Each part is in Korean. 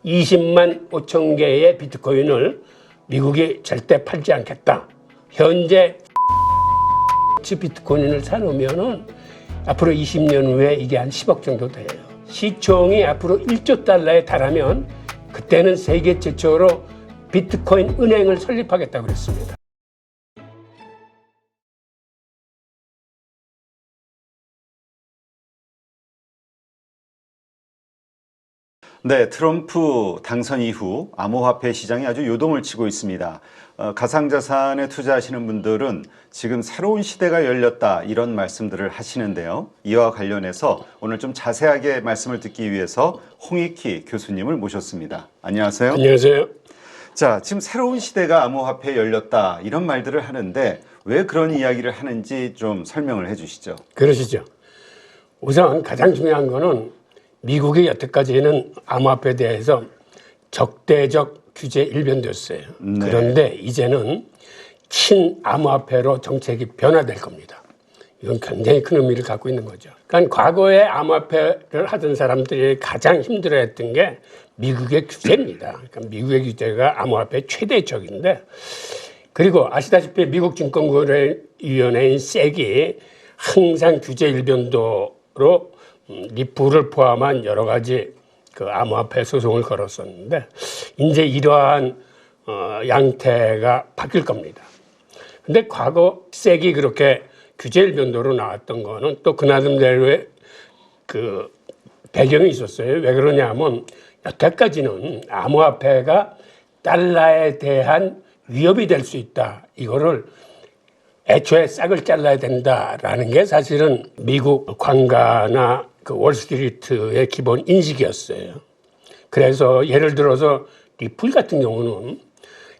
20만 5천 개의 비트코인을 미국이 절대 팔지 않겠다. 현재 비트코인을 사놓으면은 앞으로 20년 후에 이게 한 10억 정도 돼요. 시총이 앞으로 1조 달러에 달하면 그때는 세계 최초로 비트코인 은행을 설립하겠다고 그랬습니다. 네, 트럼프 당선 이후 암호화폐 시장이 아주 요동을 치고 있습니다. 가상자산에 투자하시는 분들은 지금 새로운 시대가 열렸다 이런 말씀들을 하시는데요. 이와 관련해서 오늘 좀 자세하게 말씀을 듣기 위해서 홍익희 교수님을 모셨습니다. 안녕하세요. 안녕하세요. 자, 지금 새로운 시대가 암호화폐에 열렸다 이런 말들을 하는데 왜 그런 이야기를 하는지 좀 설명을 해 주시죠. 그러시죠. 우선 가장 중요한 거는 미국이 여태까지는 암호화폐에 대해서 적대적 규제 일변도였어요. 네. 그런데 이제는 친암호화폐로 정책이 변화될 겁니다. 이건 굉장히 큰 의미를 갖고 있는 거죠. 그러니까 과거에 암호화폐를 하던 사람들이 가장 힘들어했던 게 미국의 규제입니다. 그러니까 미국의 규제가 암호화폐의 최대 적인데, 그리고 아시다시피 미국 증권거래위원회인 SEC이 항상 규제 일변도로 리플을 포함한 여러 가지 그 암호화폐 소송을 걸었었는데, 이제 이러한 양태가 바뀔 겁니다. 근데 과거 SEC이 그렇게 규제 일변도로 나왔던 거는 또 그나름대로의 그 배경이 있었어요. 왜 그러냐면 여태까지는 암호화폐가 달러에 대한 위협이 될 수 있다. 이거를 애초에 싹을 잘라야 된다라는 게 사실은 미국 관가나 그 월스트리트의 기본 인식이었어요. 그래서 예를 들어서 리플 같은 경우는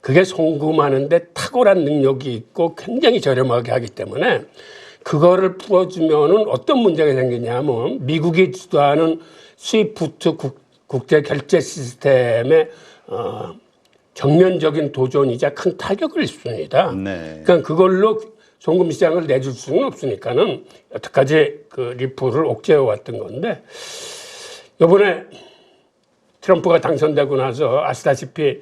그게 송금하는데 탁월한 능력이 있고 굉장히 저렴하게 하기 때문에 그거를 풀어주면은 어떤 문제가 생기냐면 미국이 주도하는 스위프트 국제 결제 시스템에 정면적인 도전이자 큰 타격을 입습니다. 네. 그러니까 그걸로 송금 시장을 내줄 수는 없으니까는 여태까지 그 리플을 억제해 왔던 건데, 이번에 트럼프가 당선되고 나서 아시다시피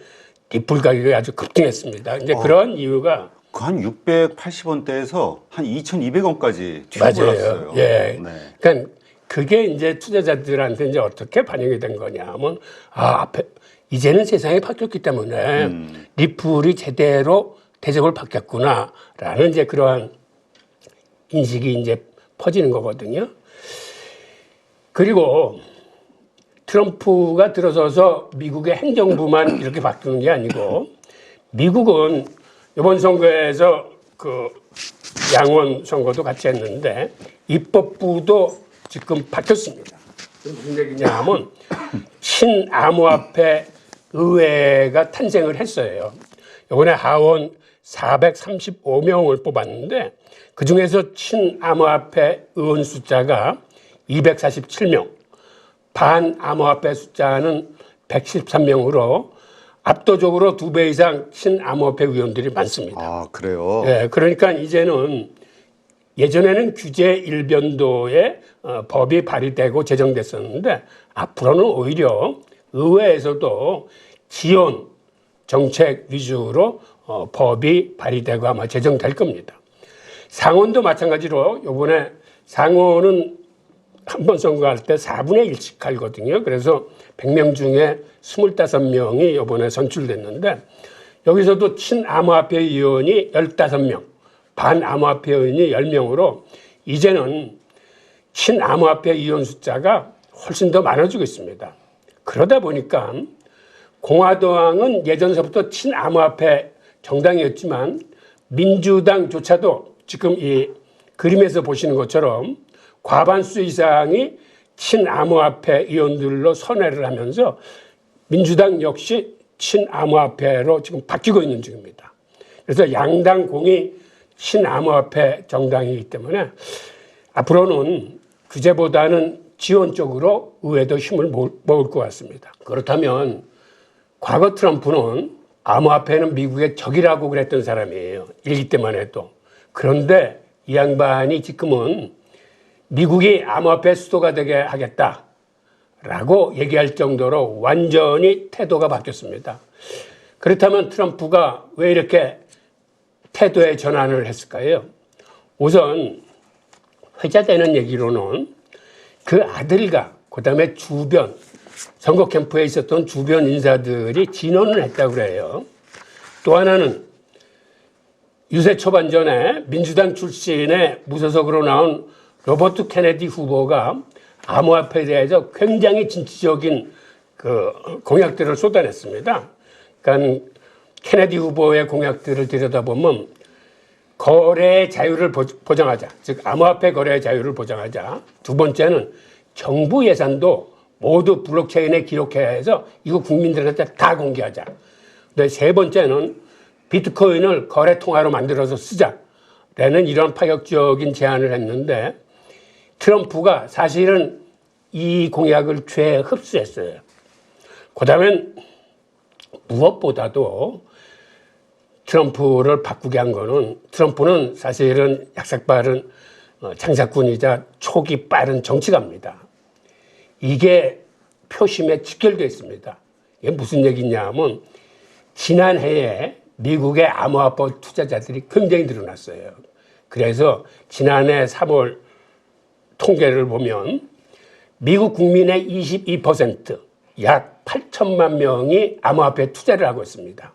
리플 가격이 아주 급등했습니다. 이제 그런 이유가 그 한 680원대에서 한 2,200원까지 맞아요. 뛰어올랐어요. 예. 네. 그러니까 그게 이제 투자자들한테 이제 어떻게 반영이 된 거냐면, 앞에 이제는 세상이 바뀌었기 때문에 리플이 제대로 대접을 받겠구나라는 이제 그러한 인식이 이제 퍼지는 거거든요. 그리고 트럼프가 들어서서 미국의 행정부만 이렇게 바뀌는 게 아니고, 미국은 이번 선거에서 그 양원 선거도 같이 했는데 입법부도 지금 바뀌었습니다. 무슨 얘기냐 하면 친암호화폐 의회가 탄생을 했어요. 이번에 하원 435명을 뽑았는데 그중에서 친암호화폐 의원 숫자가 247명, 반암호화폐 숫자는 113명으로 압도적으로 2배 이상 친암호화폐 의원들이 많습니다. 아, 그래요? 예, 그러니까 이제는 예전에는 규제 일변도의 법이 발의되고 제정됐었는데 앞으로는 오히려 의회에서도 지원 정책 위주로 법이 발의되고 아마 제정될 겁니다. 상원도 마찬가지로 이번에 상원은 한 번 선거할 때 4분의 1씩 갈거든요. 그래서 100명 중에 25명이 이번에 선출됐는데 여기서도 친암호화폐 의원이 15명, 반암호화폐 의원이 10명으로 이제는 친암호화폐 의원 숫자가 훨씬 더 많아지고 있습니다. 그러다 보니까 공화당은 예전서부터 친암호화폐 정당이었지만 민주당조차도 지금 이 그림에서 보시는 것처럼 과반수 이상이 친암호화폐 의원들로 선회를 하면서 민주당 역시 친암호화폐로 지금 바뀌고 있는 중입니다. 그래서 양당 공이 친암호화폐 정당이기 때문에 앞으로는 규제보다는 지원 쪽으로 의회도 힘을 모을 것 같습니다. 그렇다면 과거 트럼프는 암호화폐는 미국의 적이라고 그랬던 사람이에요. 일기 때만 해도. 그런데 이 양반이 지금은 미국이 암호화폐 수도가 되게 하겠다. 라고 얘기할 정도로 완전히 태도가 바뀌었습니다. 그렇다면 트럼프가 왜 이렇게 태도의 전환을 했을까요? 우선 회자되는 얘기로는 그 아들과 그다음에 주변 선거 캠프에 있었던 주변 인사들이 진언을 했다고 그래요. 또 하나는 유세 초반 전에 민주당 출신의 무소속으로 나온 로버트 케네디 후보가 암호화폐에 대해서 굉장히 진취적인 그 공약들을 쏟아냈습니다. 그러니까 케네디 후보의 공약들을 들여다보면 거래의 자유를 보장하자, 즉 암호화폐 거래의 자유를 보장하자. 두 번째는 정부 예산도 모두 블록체인에 기록해서 이거 국민들한테 다 공개하자. 세 번째는 비트코인을 거래 통화로 만들어서 쓰자라는 이런 파격적인 제안을 했는데 트럼프가 사실은 이 공약을 흡수했어요. 그다음엔 무엇보다도 트럼프를 바꾸게 한 거는 트럼프는 사실은 약삭빠른 장사꾼이자 촉이 빠른 정치가입니다. 이게 표심에 직결되어 있습니다. 이게 무슨 얘기냐면 지난해에 미국의 암호화폐 투자자들이 굉장히 늘어났어요. 그래서 지난해 3월 통계를 보면 미국 국민의 22%, 약 8천만 명이 암호화폐에 투자를 하고 있습니다.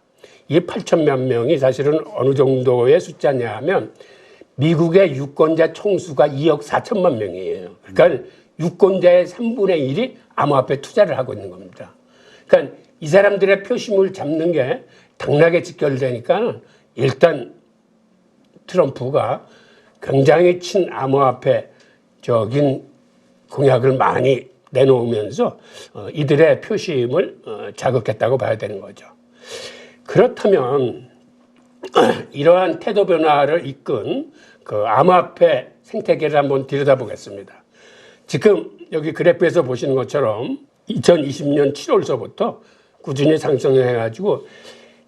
이 8천만 명이 사실은 어느 정도의 숫자냐 하면 미국의 유권자 총수가 2억 4천만 명이에요. 그러니까 유권자의 3분의 1이 암호화폐에 투자를 하고 있는 겁니다. 그러니까 이 사람들의 표심을 잡는 게 당락에 직결되니까 일단 트럼프가 굉장히 친암호화폐적인 공약을 많이 내놓으면서 이들의 표심을 자극했다고 봐야 되는 거죠. 그렇다면 이러한 태도 변화를 이끈 그 암호화폐 생태계를 한번 들여다보겠습니다. 지금 여기 그래프에서 보시는 것처럼 2020년 7월서부터 꾸준히 상승해가지고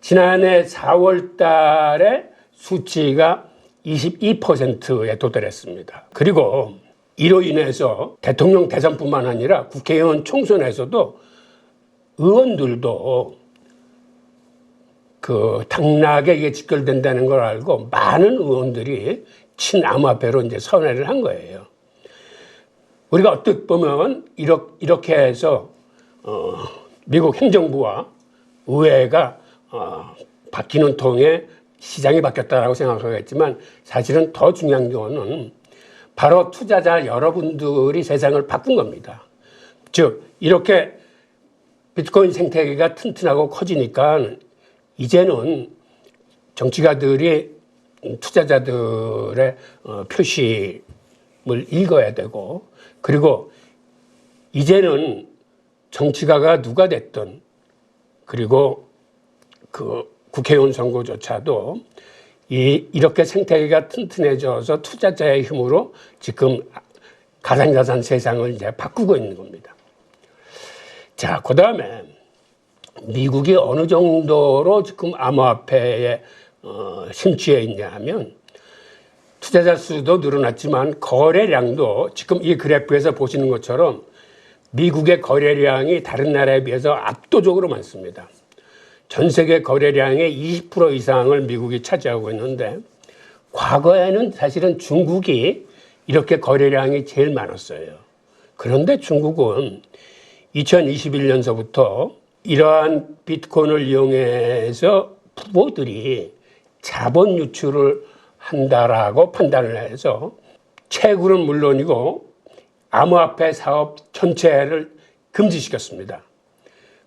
지난해 4월 달에 수치가 22%에 도달했습니다. 그리고 이로 인해서 대통령 대선뿐만 아니라 국회의원 총선에서도 의원들도 그 당락에 이게 직결된다는 걸 알고 많은 의원들이 친암호화폐로 이제 선회를 한 거예요. 우리가 어떻게 보면 이렇게 해서 미국 행정부와 의회가 바뀌는 통에 시장이 바뀌었다라고 생각하겠지만 사실은 더 중요한 거는 바로 투자자 여러분들이 세상을 바꾼 겁니다. 즉 이렇게 비트코인 생태계가 튼튼하고 커지니까 이제는 정치가들이 투자자들의 표심을 읽어야 되고 그리고 이제는 정치가가 누가 됐든 그리고 그 국회의원 선거조차도 이렇게 생태계가 튼튼해져서 투자자의 힘으로 지금 가상자산 세상을 이제 바꾸고 있는 겁니다. 자, 그 다음에 미국이 어느 정도로 지금 암호화폐에 심취해 있냐 하면 투자자 수도 늘어났지만 거래량도 지금 이 그래프에서 보시는 것처럼 미국의 거래량이 다른 나라에 비해서 압도적으로 많습니다. 전 세계 거래량의 20% 이상을 미국이 차지하고 있는데 과거에는 사실은 중국이 이렇게 거래량이 제일 많았어요. 그런데 중국은 2021년서부터 이러한 비트코인을 이용해서 후보들이 자본 유출을 한다라고 판단을 해서 채굴은 물론이고 암호화폐 사업 전체를 금지시켰습니다.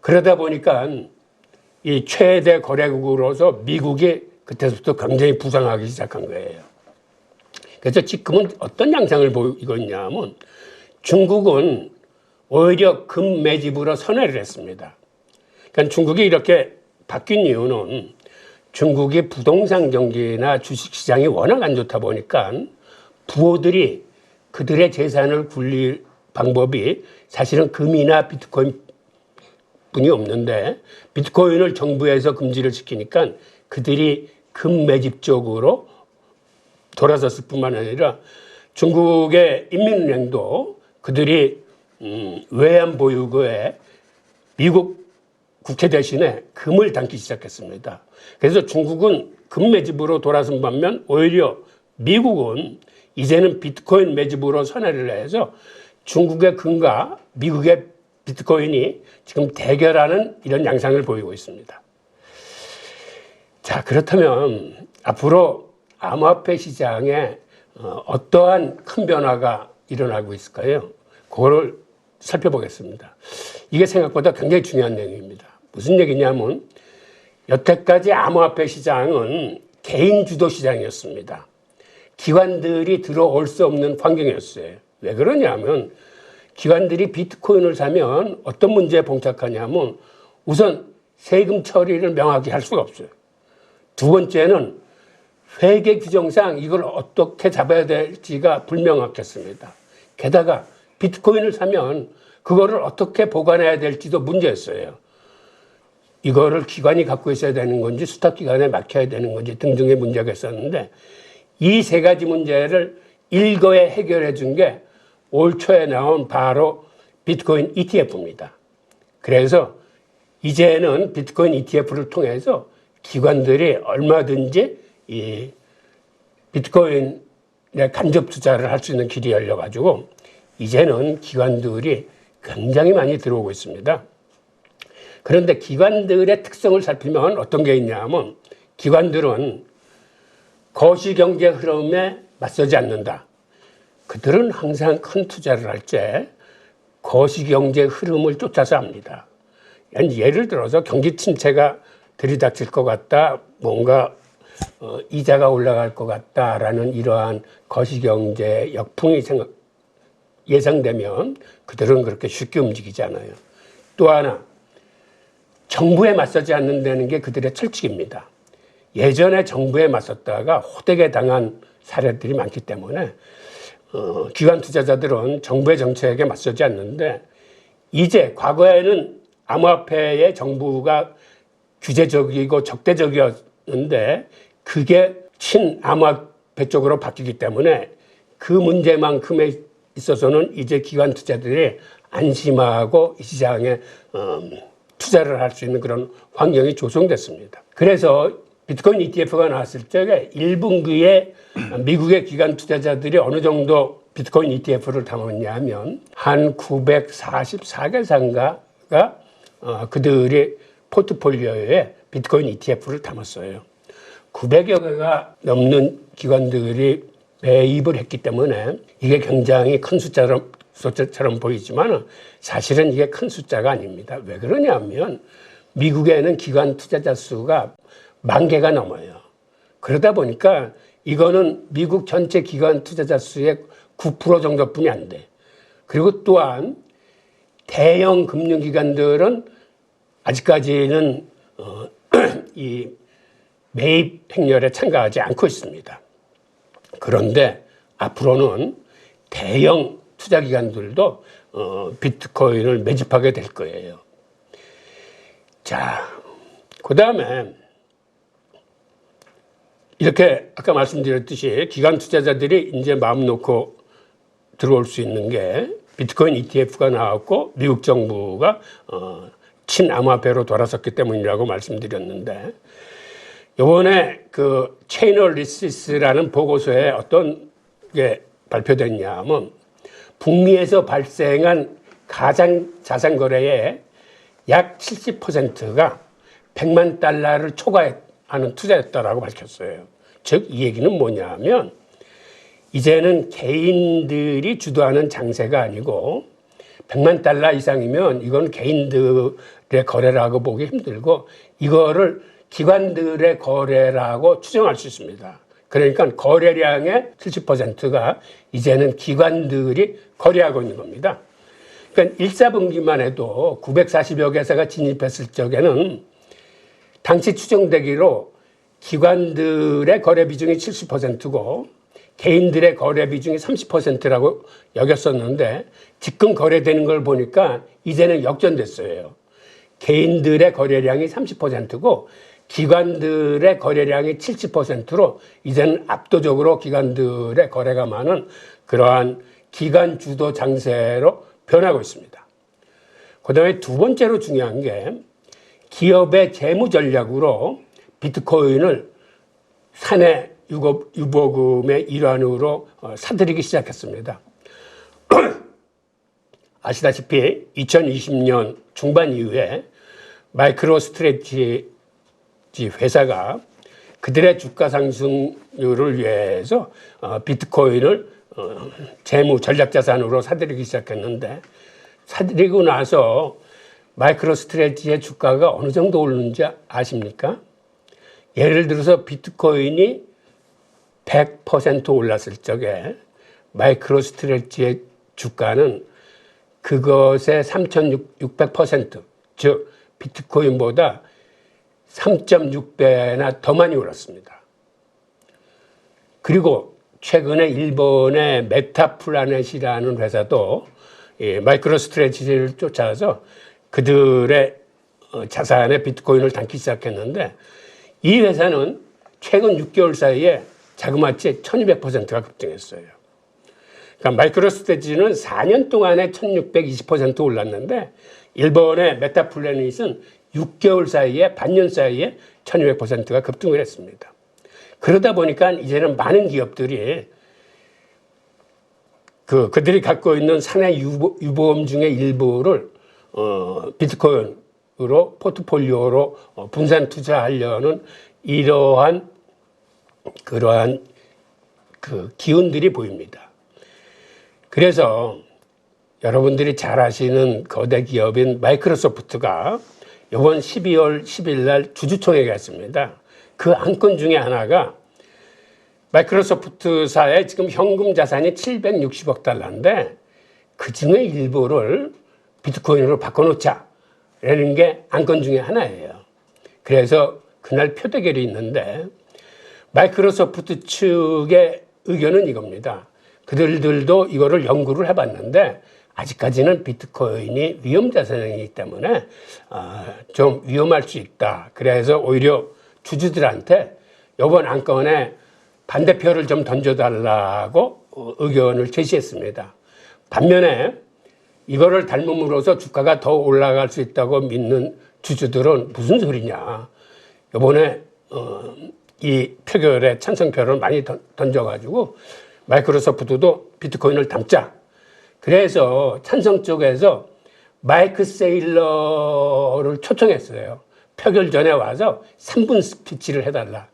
그러다 보니까 이 최대 거래국으로서 미국이 그때부터 굉장히 부상하기 시작한 거예요. 그래서 지금은 어떤 양상을 보이고 있냐면 중국은 오히려 금 매집으로 선회를 했습니다. 그러니까 중국이 이렇게 바뀐 이유는 중국이 부동산 경기나 주식시장이 워낙 안 좋다 보니까 부호들이 그들의 재산을 굴릴 방법이 사실은 금이나 비트코인 뿐이 없는데 비트코인을 정부에서 금지를 시키니까 그들이 금 매집 쪽으로 돌아섰을 뿐만 아니라 중국의 인민은행도 그들이 외환 보유고에 미국 국채 대신에 금을 담기 시작했습니다. 그래서 중국은 금 매집으로 돌아선 반면 오히려 미국은 이제는 비트코인 매집으로 선회를 해서 중국의 금과 미국의 비트코인이 지금 대결하는 이런 양상을 보이고 있습니다. 자, 그렇다면 앞으로 암호화폐 시장에 어떠한 큰 변화가 일어나고 있을까요? 그거를 살펴보겠습니다. 이게 생각보다 굉장히 중요한 내용입니다. 무슨 얘기냐면 여태까지 암호화폐 시장은 개인 주도 시장이었습니다. 기관들이 들어올 수 없는 환경이었어요. 왜 그러냐면 기관들이 비트코인을 사면 어떤 문제에 봉착하냐면 우선 세금 처리를 명확히 할 수가 없어요. 두 번째는 회계 규정상 이걸 어떻게 잡아야 될지가 불명확했습니다. 게다가 비트코인을 사면 그거를 어떻게 보관해야 될지도 문제였어요. 이거를 기관이 갖고 있어야 되는 건지 수탁기관에 맡겨야 되는 건지 등등의 문제가 있었는데 이 세 가지 문제를 일거에 해결해 준 게 올 초에 나온 바로 비트코인 ETF입니다. 그래서 이제는 비트코인 ETF를 통해서 기관들이 얼마든지 이 비트코인에 간접 투자를 할 수 있는 길이 열려가지고 이제는 기관들이 굉장히 많이 들어오고 있습니다. 그런데 기관들의 특성을 살피면 어떤 게 있냐면 기관들은 거시경제 흐름에 맞서지 않는다. 그들은 항상 큰 투자를 할 때 거시경제 흐름을 쫓아서 합니다. 예를 들어서 경기 침체가 들이닥칠 것 같다, 뭔가 이자가 올라갈 것 같다라는 이러한 거시경제 역풍이 예상되면 그들은 그렇게 쉽게 움직이지 않아요. 또 하나, 정부에 맞서지 않는다는 게 그들의 철칙입니다. 예전에 정부에 맞섰다가 호되게 당한 사례들이 많기 때문에 기관 투자자들은 정부의 정책에 맞서지 않는데 이제 과거에는 암호화폐의 정부가 규제적이고 적대적이었는데 그게 친암호화폐 쪽으로 바뀌기 때문에 그 문제만큼에 있어서는 이제 기관 투자들이 안심하고 이 시장에 투자를 할 수 있는 그런 환경이 조성됐습니다. 그래서 비트코인 ETF가 나왔을 때 1분기에 미국의 기관 투자자들이 어느 정도 비트코인 ETF를 담았냐 하면 한 944개사인가가 그들이 포트폴리오에 비트코인 ETF를 담았어요. 900여 개가 넘는 기관들이 매입을 했기 때문에 이게 굉장히 큰 숫자처럼 보이지만 사실은 이게 큰 숫자가 아닙니다. 왜 그러냐면 미국에는 기관 투자자 수가 10,000개가 넘어요. 그러다 보니까 이거는 미국 전체 기관 투자자 수의 9% 정도뿐이 안 돼. 그리고 또한 대형 금융기관들은 아직까지는 이 매입 행렬에 참가하지 않고 있습니다. 그런데 앞으로는 대형 투자기관들도 비트코인을 매집하게 될 거예요. 자, 그 다음에 이렇게 아까 말씀드렸듯이 기관 투자자들이 이제 마음 놓고 들어올 수 있는 게 비트코인 ETF가 나왔고 미국 정부가 친암호화폐로 돌아섰기 때문이라고 말씀드렸는데 이번에 그 체이널리시스라는 보고서에 어떤 게 발표됐냐 하면 북미에서 발생한 가장 자산 거래의 약 70%가 100만 달러를 초과하는 투자였다라고 밝혔어요. 즉 이 얘기는 뭐냐면 이제는 개인들이 주도하는 장세가 아니고 100만 달러 이상이면 이건 개인들의 거래라고 보기 힘들고 이거를 기관들의 거래라고 추정할 수 있습니다. 그러니까 거래량의 70%가 이제는 기관들이 거래하고 있는 겁니다. 그러니까 1사분기만 해도 940여 개사가 진입했을 적에는 당시 추정되기로 기관들의 거래 비중이 70%고 개인들의 거래 비중이 30%라고 여겼었는데 지금 거래되는 걸 보니까 이제는 역전됐어요. 개인들의 거래량이 30%고 기관들의 거래량이 70%로 이제는 압도적으로 기관들의 거래가 많은 그러한 기관 주도 장세로 변하고 있습니다. 그 다음에 두 번째로 중요한 게 기업의 재무 전략으로 비트코인을 사내 유보금의 일환으로 사들이기 시작했습니다. 아시다시피 2020년 중반 이후에 마이크로 스트래티지 회사가 그들의 주가 상승률을 위해서 비트코인을 재무 전략 자산으로 사들이기 시작했는데, 사들이고 나서 마이크로 스트래티지의 주가가 어느 정도 오르는지 아십니까? 예를 들어서 비트코인이 100% 올랐을 적에 마이크로 스트래티지의 주가는 그것의 3,600%, 즉 비트코인보다 3.6배나 더 많이 올랐습니다. 그리고 최근에 일본의 메타플라넷이라는 회사도 마이크로 스트래티지를 쫓아서 그들의 자산에 비트코인을 담기 시작했는데, 이 회사는 최근 6개월 사이에 자그마치 1200%가 급등했어요. 그러니까 마이크로 스트래티지는 4년 동안에 1620% 올랐는데, 일본의 메타플래닛은 6개월 사이에, 반년 사이에 1200%가 급등을 했습니다. 그러다 보니까 이제는 많은 기업들이 그들이 갖고 있는 사내 유보금 중에 일부를 비트코인으로 포트폴리오로 분산 투자하려는 그러한 기운들이 보입니다. 그래서 여러분들이 잘 아시는 거대 기업인 마이크로소프트가 이번 12월 10일 날 주주총회가 있습니다. 그 안건 중에 하나가 마이크로소프트사의 지금 현금 자산이 760억 달러인데 그 중에 일부를 비트코인으로 바꿔놓자라는 게 안건 중에 하나예요. 그래서 그날 표대결이 있는데 마이크로소프트 측의 의견은 이겁니다. 그들도 이거를 연구를 해봤는데 아직까지는 비트코인이 위험자산이기 때문에 좀 위험할 수 있다. 그래서 오히려 주주들한테 이번 안건에 반대표를 좀 던져달라고 의견을 제시했습니다. 반면에 이거를 닮음으로써 주가가 더 올라갈 수 있다고 믿는 주주들은 무슨 소리냐. 이번에 이 표결에 찬성표를 많이 던져가지고 마이크로소프트도 비트코인을 담자. 그래서 찬성 쪽에서 마이크 세일러를 초청했어요. 표결 전에 와서 3분 스피치를 해달라.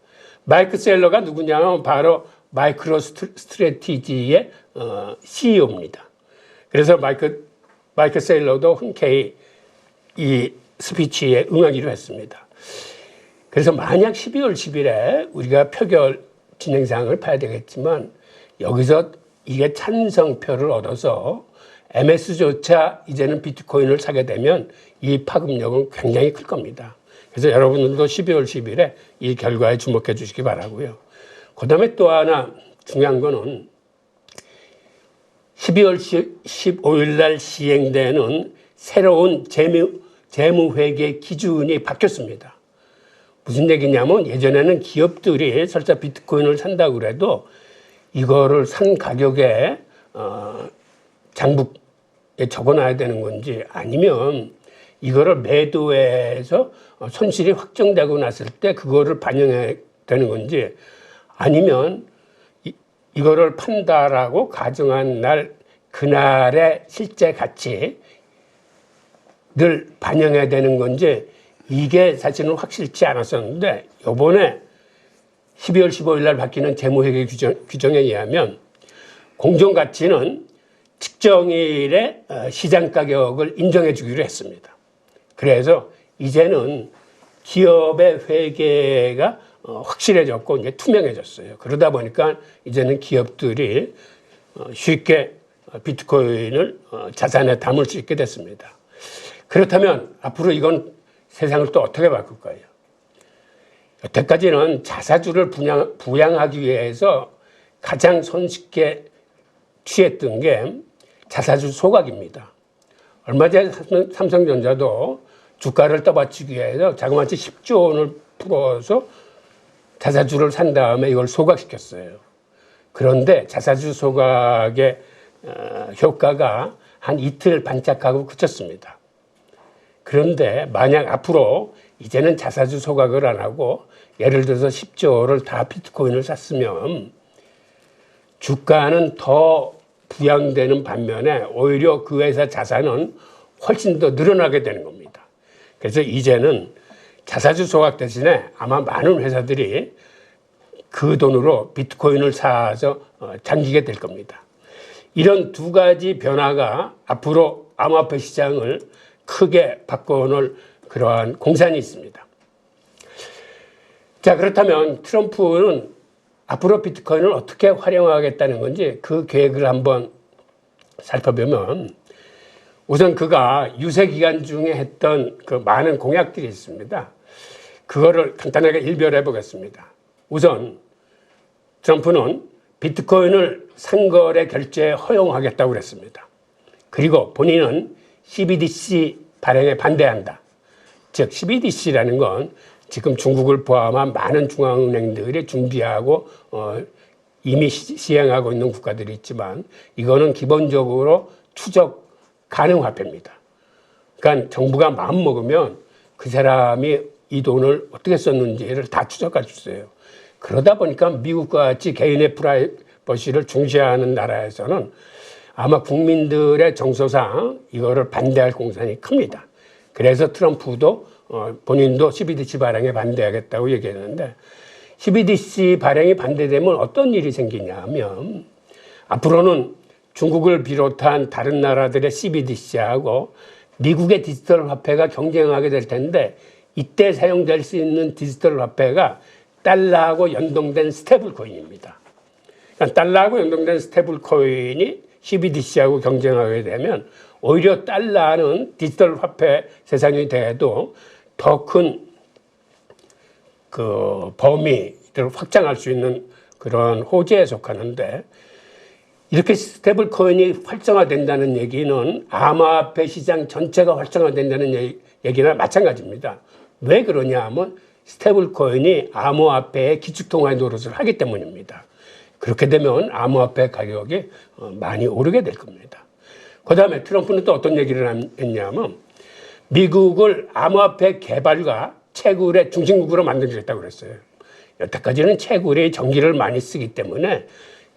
마이크 세일러가 누구냐면 바로 마이크로 스트래티지의 CEO입니다. 그래서 마이크 세일러도 흔쾌히 이 스피치에 응하기로 했습니다. 그래서 만약 12월 10일에 우리가 표결 진행상을 봐야 되겠지만 여기서 이게 찬성표를 얻어서 MS조차 이제는 비트코인을 사게 되면 이 파급력은 굉장히 클 겁니다. 그래서 여러분들도 12월 10일에 이 결과에 주목해 주시기 바라고요. 그 다음에 또 하나 중요한 거는 12월 15일 날 시행되는 새로운 재무회계 기준이 바뀌었습니다. 무슨 얘기냐면 예전에는 기업들이 설사 비트코인을 산다고 그래도 이거를 산 가격에 장부에 적어놔야 되는 건지 아니면 이거를 매도해서 손실이 확정되고 났을 때 그거를 반영해야 되는 건지 아니면 이거를 판다라고 가정한 날 그날의 실제 가치를 반영해야 되는 건지 이게 사실은 확실치 않았었는데 이번에 12월 15일 날 바뀌는 재무회계 규정에 의하면 공정가치는 측정일의 시장 가격을 인정해 주기로 했습니다. 그래서 이제는 기업의 회계가 확실해졌고 이제 투명해졌어요. 그러다 보니까 이제는 기업들이 쉽게 비트코인을 자산에 담을 수 있게 됐습니다. 그렇다면 앞으로 이건 세상을 또 어떻게 바꿀 거예요? 여태까지는 자사주를 부양하기 위해서 가장 손쉽게 취했던 게 자사주 소각입니다. 얼마 전에 삼성전자도 주가를 떠받치기 위해서 자그마치 10조 원을 풀어서 자사주를 산 다음에 이걸 소각시켰어요. 그런데 자사주 소각의 효과가 한 이틀 반짝하고 그쳤습니다. 그런데 만약 앞으로 이제는 자사주 소각을 안 하고 예를 들어서 10조를 다 비트코인을 샀으면 주가는 더 부양되는 반면에 오히려 그 회사 자산은 훨씬 더 늘어나게 되는 겁니다. 그래서 이제는 자사주 소각 대신에 아마 많은 회사들이 그 돈으로 비트코인을 사서 잠기게 될 겁니다. 이런 두 가지 변화가 앞으로 암호화폐 시장을 크게 바꿔놓을 그러한 공산이 있습니다. 자, 그렇다면 트럼프는 앞으로 비트코인을 어떻게 활용하겠다는 건지 그 계획을 한번 살펴보면 우선 그가 유세 기간 중에 했던 그 많은 공약들이 있습니다. 그거를 간단하게 일별해 보겠습니다. 우선 트럼프는 비트코인을 상거래 결제에 허용하겠다고 그랬습니다. 그리고 본인은 CBDC 발행에 반대한다. 즉 CBDC라는 건 지금 중국을 포함한 많은 중앙은행들이 준비하고 이미 시행하고 있는 국가들이 있지만 이거는 기본적으로 추적 가능 화폐입니다. 그러니까 정부가 마음 먹으면 그 사람이 이 돈을 어떻게 썼는지를 다 추적할 수 있어요. 그러다 보니까 미국과 같이 개인의 프라이버시를 중시하는 나라에서는 아마 국민들의 정서상 이거를 반대할 공산이 큽니다. 그래서 트럼프도 본인도 CBDC 발행에 반대하겠다고 얘기했는데 CBDC 발행이 반대되면 어떤 일이 생기냐면 앞으로는 중국을 비롯한 다른 나라들의 CBDC하고 미국의 디지털 화폐가 경쟁하게 될 텐데 이때 사용될 수 있는 디지털 화폐가 달러하고 연동된 스테이블 코인입니다. 그러니까 달러하고 연동된 스테이블 코인이 CBDC하고 경쟁하게 되면 오히려 달러는 디지털 화폐 세상이 돼도 더 큰 그 범위를 확장할 수 있는 그런 호재에 속하는데 이렇게 스테이블 코인이 활성화된다는 얘기는 암호화폐 시장 전체가 활성화된다는 얘기나 마찬가지입니다. 왜 그러냐 하면 스테이블 코인이 암호화폐의 기축통화의 노릇을 하기 때문입니다. 그렇게 되면 암호화폐 가격이 많이 오르게 될 겁니다. 그 다음에 트럼프는 또 어떤 얘기를 했냐면 미국을 암호화폐 개발과 채굴의 중심국으로 만들겠다고 그랬어요. 여태까지는 채굴이 전기를 많이 쓰기 때문에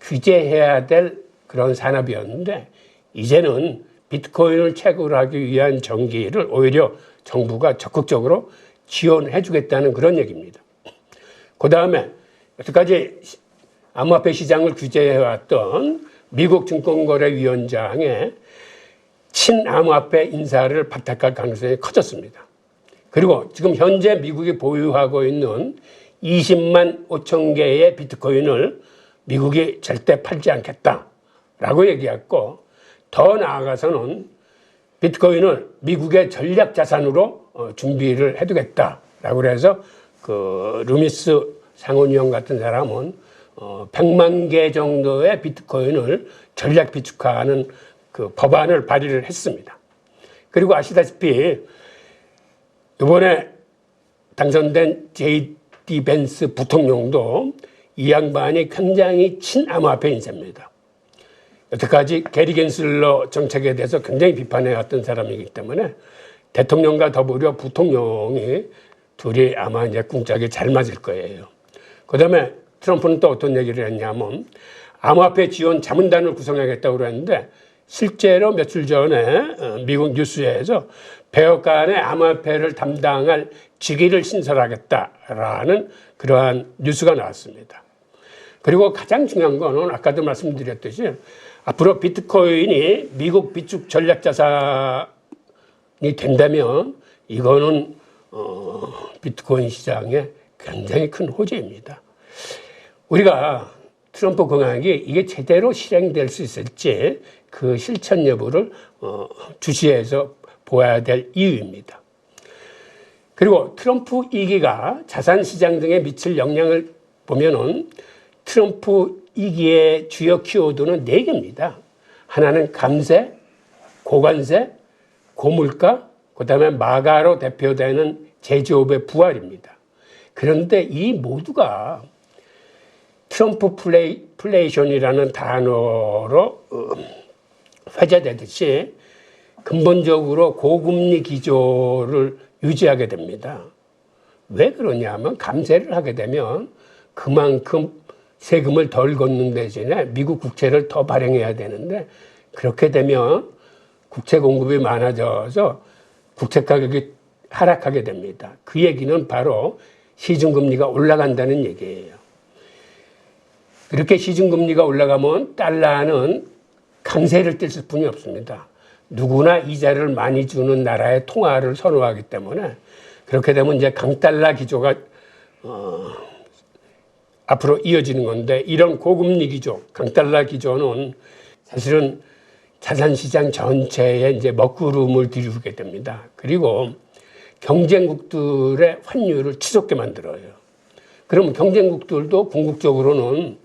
규제해야 될 그런 산업이었는데 이제는 비트코인을 채굴하기 위한 전기를 오히려 정부가 적극적으로 지원해 주겠다는 그런 얘기입니다. 그 다음에 여태까지 암호화폐 시장을 규제해왔던 미국 증권거래위원장의 친암호화폐 인사를 발탁할 가능성이 커졌습니다. 그리고 지금 현재 미국이 보유하고 있는 20만 5천 개의 비트코인을 미국이 절대 팔지 않겠다라고 얘기했고 더 나아가서는 비트코인을 미국의 전략 자산으로 준비를 해두겠다라고 해서 그 루미스 상원의원 같은 사람은 100만 개 정도의 비트코인을 전략 비축하는 그 법안을 발의를 했습니다. 그리고 아시다시피 이번에 당선된 J.D. 벤스 부통령도 이 양반이 굉장히 친암호화폐 인사입니다. 여태까지 게리 겐슬러 정책에 대해서 굉장히 비판해왔던 사람이기 때문에 대통령과 더불어 부통령이 둘이 아마 이제 궁짝이 잘 맞을 거예요. 그 다음에 트럼프는 또 어떤 얘기를 했냐면 암호화폐 지원 자문단을 구성하겠다고 그랬는데 실제로 며칠 전에 미국 뉴스에서 백악관의 암호화폐를 담당할 직위를 신설하겠다라는 그러한 뉴스가 나왔습니다. 그리고 가장 중요한 거는 아까도 말씀드렸듯이 앞으로 비트코인이 미국 비축 전략 자산이 된다면 이거는 비트코인 시장에 굉장히 큰 호재입니다. 우리가 트럼프 공약이 이게 제대로 실행될 수 있을지 그 실천 여부를 주시해서 보아야 될 이유입니다. 그리고 트럼프 2기가 자산시장 등에 미칠 영향을 보면은 트럼프 2기의 주요 키워드는 4개입니다. 하나는 감세, 고관세, 고물가, 그 다음에 마가로 대표되는 제조업의 부활입니다. 그런데 이 모두가 트럼프 플레이션이라는 단어로 회자되듯이 근본적으로 고금리 기조를 유지하게 됩니다. 왜 그러냐면 감세를 하게 되면 그만큼 세금을 덜 걷는 대신에 미국 국채를 더 발행해야 되는데 그렇게 되면 국채 공급이 많아져서 국채 가격이 하락하게 됩니다. 그 얘기는 바로 시중금리가 올라간다는 얘기예요. 이렇게 시중금리가 올라가면 달러는 강세를 띨 수뿐이 없습니다. 누구나 이자를 많이 주는 나라의 통화를 선호하기 때문에 그렇게 되면 이제 강달러 기조가 앞으로 이어지는 건데 이런 고금리 기조, 강달러 기조는 사실은 자산시장 전체에 이제 먹구름을 뒤르게 됩니다. 그리고 경쟁국들의 환율을 치솟게 만들어요. 그럼 경쟁국들도 궁극적으로는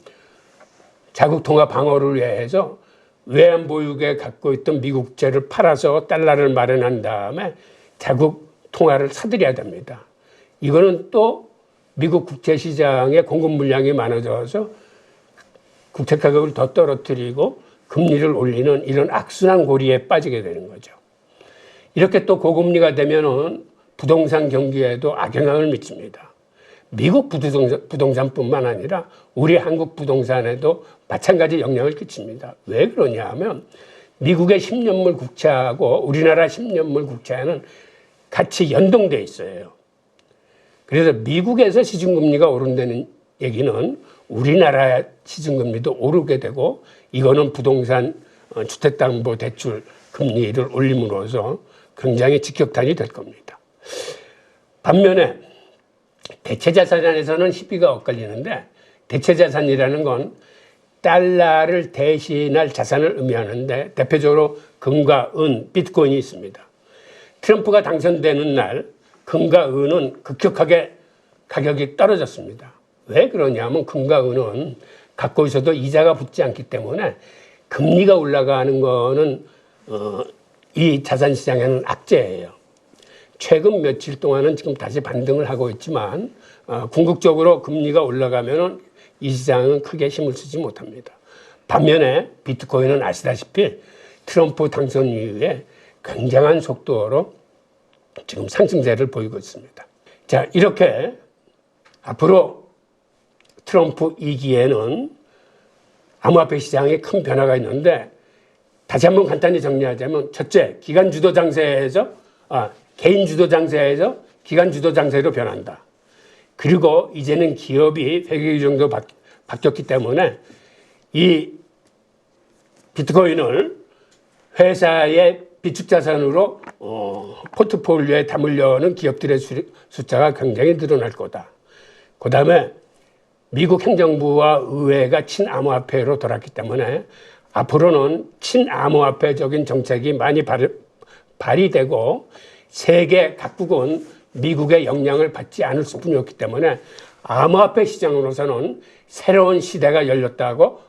자국 통화 방어를 위해서 외환 보유고에 갖고 있던 미국채를 팔아서 달러를 마련한 다음에 자국 통화를 사들여야 됩니다. 이거는 또 미국 국채 시장의 공급 물량이 많아져서 국채 가격을 더 떨어뜨리고 금리를 올리는 이런 악순환 고리에 빠지게 되는 거죠. 이렇게 또 고금리가 되면은 부동산 경기에도 악영향을 미칩니다. 미국 부동산뿐만 아니라 우리 한국 부동산에도 마찬가지 영향을 끼칩니다. 왜 그러냐 하면 미국의 10년물 국채하고 우리나라 10년물 국채는 같이 연동돼 있어요. 그래서 미국에서 시중금리가 오른다는 얘기는 우리나라 시중금리도 오르게 되고 이거는 부동산 주택담보대출 금리를 올림으로써 굉장히 직격탄이 될 겁니다. 반면에 대체자산에서는 시비가 엇갈리는데 대체자산이라는 건 달러를 대신할 자산을 의미하는데 대표적으로 금과 은, 비트코인이 있습니다. 트럼프가 당선되는 날 금과 은은 급격하게 가격이 떨어졌습니다. 왜 그러냐면 금과 은은 갖고 있어도 이자가 붙지 않기 때문에 금리가 올라가는 거는 이 자산시장에는 악재예요. 최근 며칠 동안은 지금 다시 반등을 하고 있지만 궁극적으로 금리가 올라가면 이 시장은 크게 힘을 쓰지 못합니다. 반면에 비트코인은 아시다시피 트럼프 당선 이후에 굉장한 속도로 지금 상승세를 보이고 있습니다. 자, 이렇게 앞으로 트럼프 2기에는 암호화폐 시장에 큰 변화가 있는데 다시 한번 간단히 정리하자면 첫째, 기관 주도 장세에서 개인 주도 장세에서 기관 주도 장세로 변한다. 그리고 이제는 기업이 회계 규정도 바뀌었기 때문에 이 비트코인을 회사의 비축자산으로 포트폴리오에 담으려는 기업들의 숫자가 굉장히 늘어날 거다. 그 다음에 미국 행정부와 의회가 친암호화폐로 돌았기 때문에 앞으로는 친암호화폐적인 정책이 많이 발휘되고 세계 각국은 미국의 영향을 받지 않을 수뿐이 없기 때문에 암호화폐 시장으로서는 새로운 시대가 열렸다고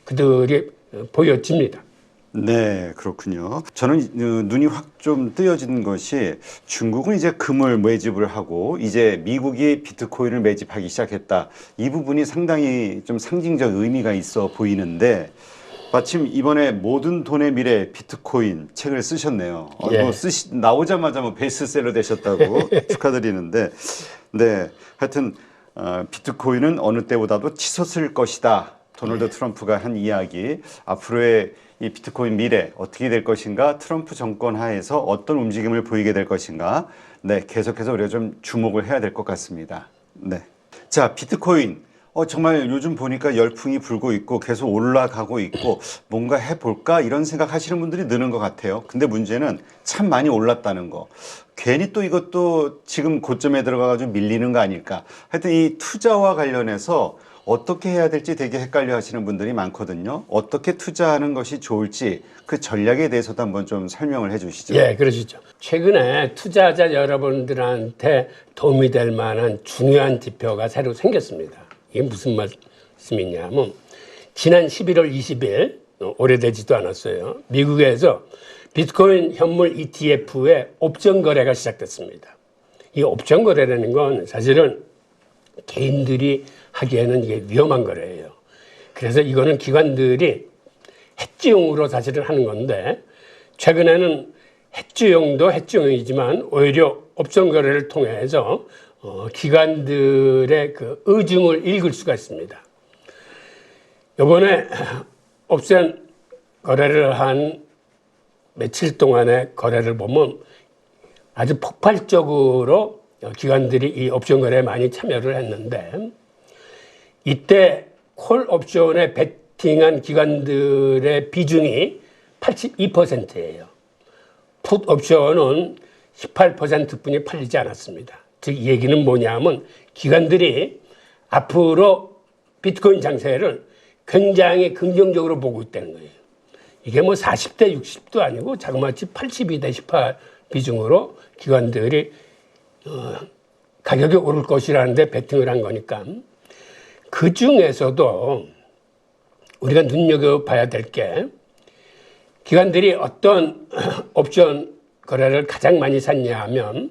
그들이 보여집니다. 네, 그렇군요. 저는 눈이 확 좀 뜨여진 것이 중국은 이제 금을 매집을 하고 이제 미국이 비트코인을 매집하기 시작했다. 이 부분이 상당히 좀 상징적 의미가 있어 보이는데 마침 이번에 모든 돈의 미래 비트코인 책을 쓰셨네요. 예. 나오자마자 뭐 베스트셀러 되셨다고 축하드리는데, 네, 하여튼 비트코인은 어느 때보다도 치솟을 것이다. 도널드 트럼프가 한 이야기, 앞으로의 이 비트코인 미래 어떻게 될 것인가, 트럼프 정권 하에서 어떤 움직임을 보이게 될 것인가, 네, 계속해서 우리가 좀 주목을 해야 될 것 같습니다. 네, 자, 비트코인. 정말 요즘 보니까 열풍이 불고 있고 계속 올라가고 있고 뭔가 해볼까 이런 생각하시는 분들이 느는 것 같아요. 근데 문제는 참 많이 올랐다는 거. 괜히 또 이것도 지금 고점에 들어가가지고 밀리는 거 아닐까. 하여튼 이 투자와 관련해서 어떻게 해야 될지 되게 헷갈려 하시는 분들이 많거든요. 어떻게 투자하는 것이 좋을지 그 전략에 대해서도 한번 좀 설명을 해 주시죠. 예, 그러시죠. 최근에 투자자 여러분들한테 도움이 될 만한 중요한 지표가 새로 생겼습니다. 이게 무슨 말씀이냐면 지난 11월 20일 오래되지도 않았어요. 미국에서 비트코인 현물 ETF의 옵션 거래가 시작됐습니다. 이 옵션 거래라는 건 사실은 개인들이 하기에는 이게 위험한 거래예요. 그래서 이거는 기관들이 해지용으로 사실은 하는 건데 최근에는 해지용도 해지용이지만 오히려 옵션 거래를 통해서 기관들의 그 의중을 읽을 수가 있습니다. 이번에 옵션 거래를 한 며칠 동안의 거래를 보면 아주 폭발적으로 기관들이 이 옵션 거래에 많이 참여를 했는데, 이때 콜 옵션에 베팅한 기관들의 비중이 82%예요. 풋 옵션은 18%뿐이 팔리지 않았습니다. 즉, 이 얘기는 뭐냐면 기관들이 앞으로 비트코인 장세를 굉장히 긍정적으로 보고 있다는 거예요. 이게 뭐 40대 60도 아니고 자그마치 82대 18 비중으로 기관들이 가격이 오를 것이라는데 베팅을 한 거니까, 그 중에서도 우리가 눈여겨봐야 될 게, 기관들이 어떤 옵션 거래를 가장 많이 샀냐 하면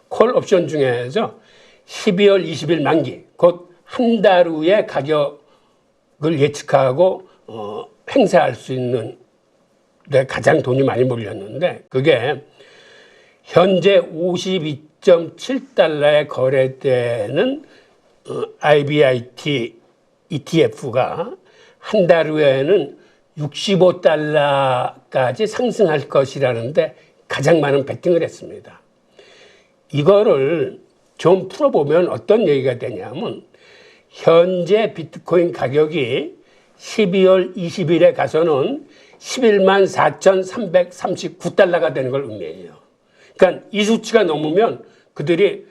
콜 옵션 중에서 12월 20일 만기, 곧 한 달 후에 가격을 예측하고 행사할 수 있는 데 가장 돈이 많이 몰렸는데, 그게 현재 52.7달러에 거래되는 IBIT ETF가 한 달 후에는 65달러까지 상승할 것이라는데 가장 많은 베팅을 했습니다. 이거를 좀 풀어보면 어떤 얘기가 되냐면, 현재 비트코인 가격이 12월 20일에 가서는 11만 4,339달러가 되는 걸 의미해요. 그러니까 이 수치가 넘으면 그들이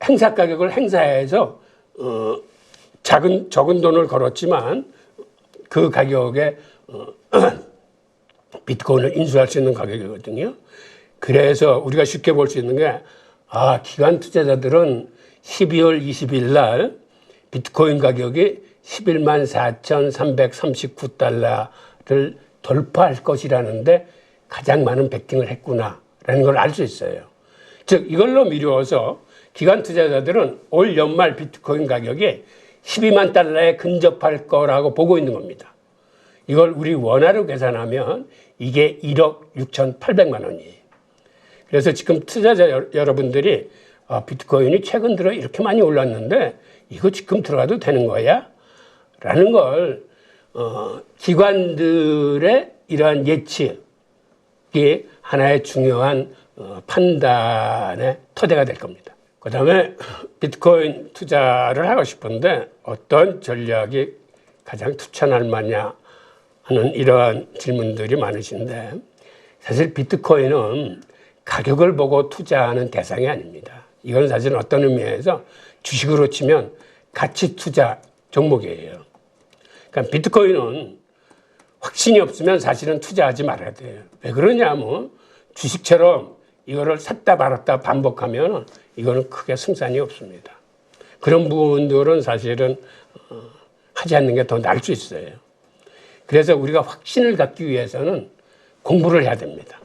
행사 가격을 행사해서 적은 돈을 걸었지만 그 가격에 비트코인을 인수할 수 있는 가격이거든요. 그래서 우리가 쉽게 볼 수 있는 게, 기관 투자자들은 12월 20일 날 비트코인 가격이 11만 4,339달러를 돌파할 것이라는데 가장 많은 베팅을 했구나라는 걸 알 수 있어요. 즉, 이걸로 미루어서 기관 투자자들은 올 연말 비트코인 가격이 12만 달러에 근접할 거라고 보고 있는 겁니다. 이걸 우리 원화로 계산하면 이게 1억 6,800만 원이에요. 그래서 지금 투자자 여러분들이 비트코인이 최근 들어 이렇게 많이 올랐는데 이거 지금 들어가도 되는 거야? 라는 걸 기관들의 이러한 예측이 하나의 중요한 판단의 토대가 될 겁니다. 그 다음에 비트코인 투자를 하고 싶은데 어떤 전략이 가장 추천할 만냐 하는 이러한 질문들이 많으신데, 사실 비트코인은 가격을 보고 투자하는 대상이 아닙니다. 이건 사실 어떤 의미에서 주식으로 치면 가치 투자 종목이에요. 그러니까 비트코인은 확신이 없으면 사실은 투자하지 말아야 돼요. 왜 그러냐면 주식처럼 이거를 샀다 말았다 반복하면 이거는 크게 승산이 없습니다. 그런 부분들은 사실은 하지 않는 게 더 나을 수 있어요. 그래서 우리가 확신을 갖기 위해서는 공부를 해야 됩니다.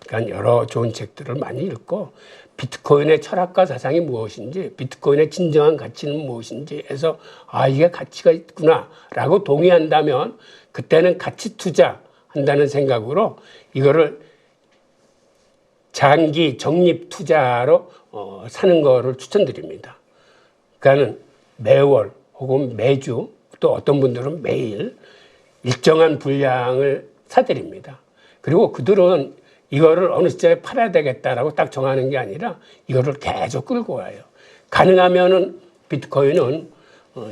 그러니까 여러 좋은 책들을 많이 읽고 비트코인의 철학과 사상이 무엇인지, 비트코인의 진정한 가치는 무엇인지 해서 이게 가치가 있구나라고 동의한다면 그때는 가치 투자한다는 생각으로 이거를 장기 적립 투자로 사는 거를 추천드립니다. 그러니까 매월 혹은 매주, 또 어떤 분들은 매일 일정한 분량을 사들입니다. 그리고 그들은 이거를 어느 시점에 팔아야 되겠다라고 딱 정하는 게 아니라 이거를 계속 끌고 와요. 가능하면은 비트코인은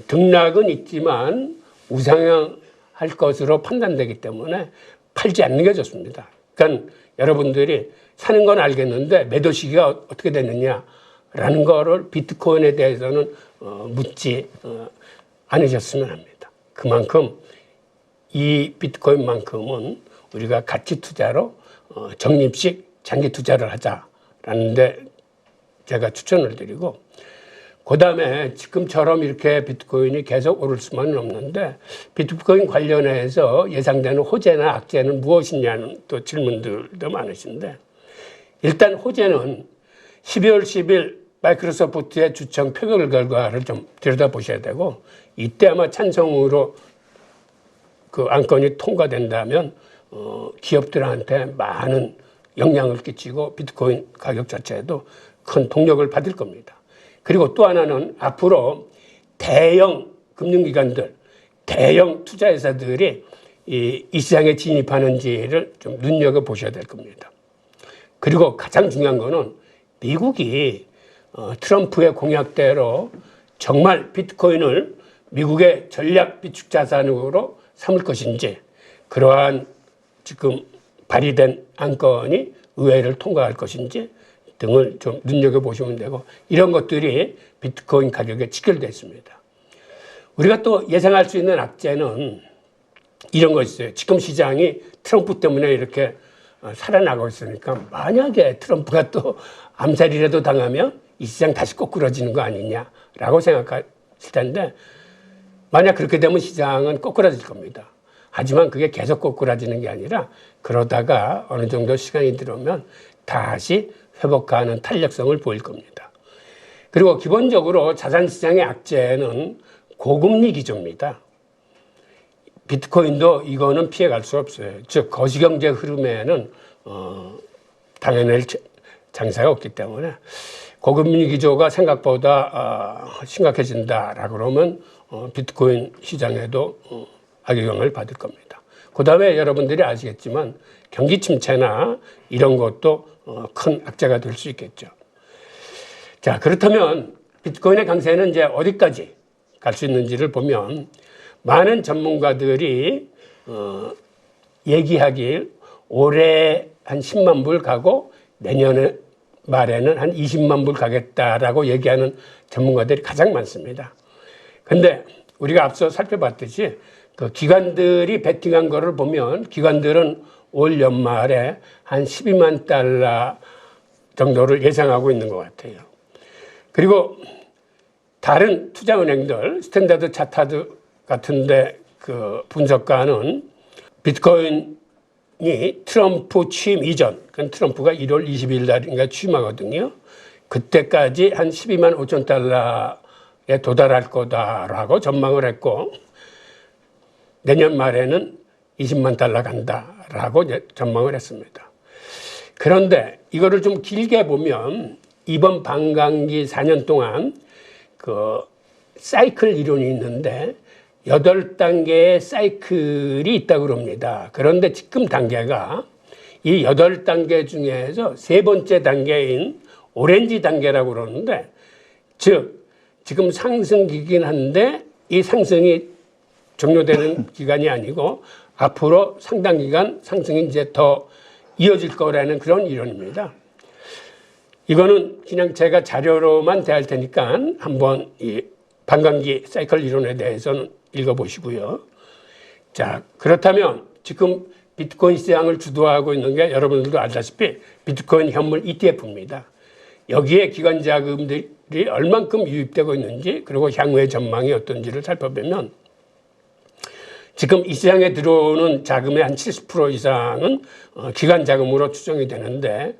등락은 있지만 우상향할 것으로 판단되기 때문에 팔지 않는 게 좋습니다. 그러니까 여러분들이 사는 건 알겠는데 매도 시기가 어떻게 됐느냐라는 거를 비트코인에 대해서는 묻지 않으셨으면 합니다. 그만큼 이 비트코인만큼은 우리가 가치 투자로 적립식 장기 투자를 하자라는데 제가 추천을 드리고, 그 다음에 지금처럼 이렇게 비트코인이 계속 오를 수만은 없는데 비트코인 관련해서 예상되는 호재나 악재는 무엇이냐는 또 질문들도 많으신데, 일단 호재는 12월 10일 마이크로소프트의 주청 표결 결과를 좀 들여다보셔야 되고, 이때 아마 찬성으로 그 안건이 통과된다면 기업들한테 많은 영향을 끼치고 비트코인 가격 자체에도 큰 동력을 받을 겁니다. 그리고 또 하나는 앞으로 대형 금융기관들, 대형 투자회사들이 이 시장에 진입하는지를 좀 눈여겨보셔야 될 겁니다. 그리고 가장 중요한 거는 미국이 트럼프의 공약대로 정말 비트코인을 미국의 전략 비축 자산으로 삼을 것인지, 그러한 지금 발의된 안건이 의회를 통과할 것인지 등을 좀 눈여겨보시면 되고, 이런 것들이 비트코인 가격에 직결되어 있습니다. 우리가 또 예상할 수 있는 악재는 이런 거 있어요. 지금 시장이 트럼프 때문에 이렇게 살아나가고 있으니까 만약에 트럼프가 또 암살이라도 당하면 이 시장 다시 꼬꾸라지는 거 아니냐라고 생각하실 텐데, 만약 그렇게 되면 시장은 꼬꾸라질 겁니다. 하지만 그게 계속 꼬꾸라지는 게 아니라 그러다가 어느 정도 시간이 들어오면 다시 회복하는 탄력성을 보일 겁니다. 그리고 기본적으로 자산시장의 악재는 고금리 기조입니다. 비트코인도 이거는 피해갈 수 없어요. 즉 거시경제 흐름에는 당연할 장사가 없기 때문에 고금리 기조가 생각보다 심각해진다라고 그러면 비트코인 시장에도 악영향을 받을 겁니다. 그 다음에 여러분들이 아시겠지만 경기 침체나 이런 것도 큰 악재가 될 수 있겠죠. 자, 그렇다면 비트코인의 강세는 이제 어디까지 갈 수 있는지를 보면, 많은 전문가들이 얘기하길 올해 한 10만 불 가고 내년 말에는 한 20만 불 가겠다라고 얘기하는 전문가들이 가장 많습니다. 근데 우리가 앞서 살펴봤듯이 그 기관들이 베팅한 거를 보면 기관들은 올 연말에 한 12만 달러 정도를 예상하고 있는 것 같아요. 그리고 다른 투자은행들, 스탠다드 차타드 같은데 그 분석가는 비트코인이 트럼프 취임 이전, 그러니까 트럼프가 1월 20일 날인가 취임하거든요. 그때까지 한 12만 5천 달러에 도달할 거다라고 전망을 했고, 내년 말에는 20만 달러 간다라고 전망을 했습니다. 그런데 이거를 좀 길게 보면 이번 반감기 4년 동안 그 사이클 이론이 있는데 8단계의 사이클이 있다고 그럽니다. 그런데 지금 단계가 이 8단계 중에서 세 번째 단계인 오렌지 단계라고 그러는데, 즉 지금 상승기긴 한데 이 상승이 종료되는 기간이 아니고 앞으로 상당 기간 상승이 이제 더 이어질 거라는 그런 이론입니다. 이거는 그냥 제가 자료로만 대할 테니까 한번 이 반감기 사이클 이론에 대해서는 읽어보시고요. 자, 그렇다면 지금 비트코인 시장을 주도하고 있는 게 여러분들도 알다시피 비트코인 현물 ETF입니다. 여기에 기관 자금들이 얼만큼 유입되고 있는지, 그리고 향후의 전망이 어떤지를 살펴보면 지금 이 시장에 들어오는 자금의 한 70% 이상은 기관 자금으로 추정이 되는데,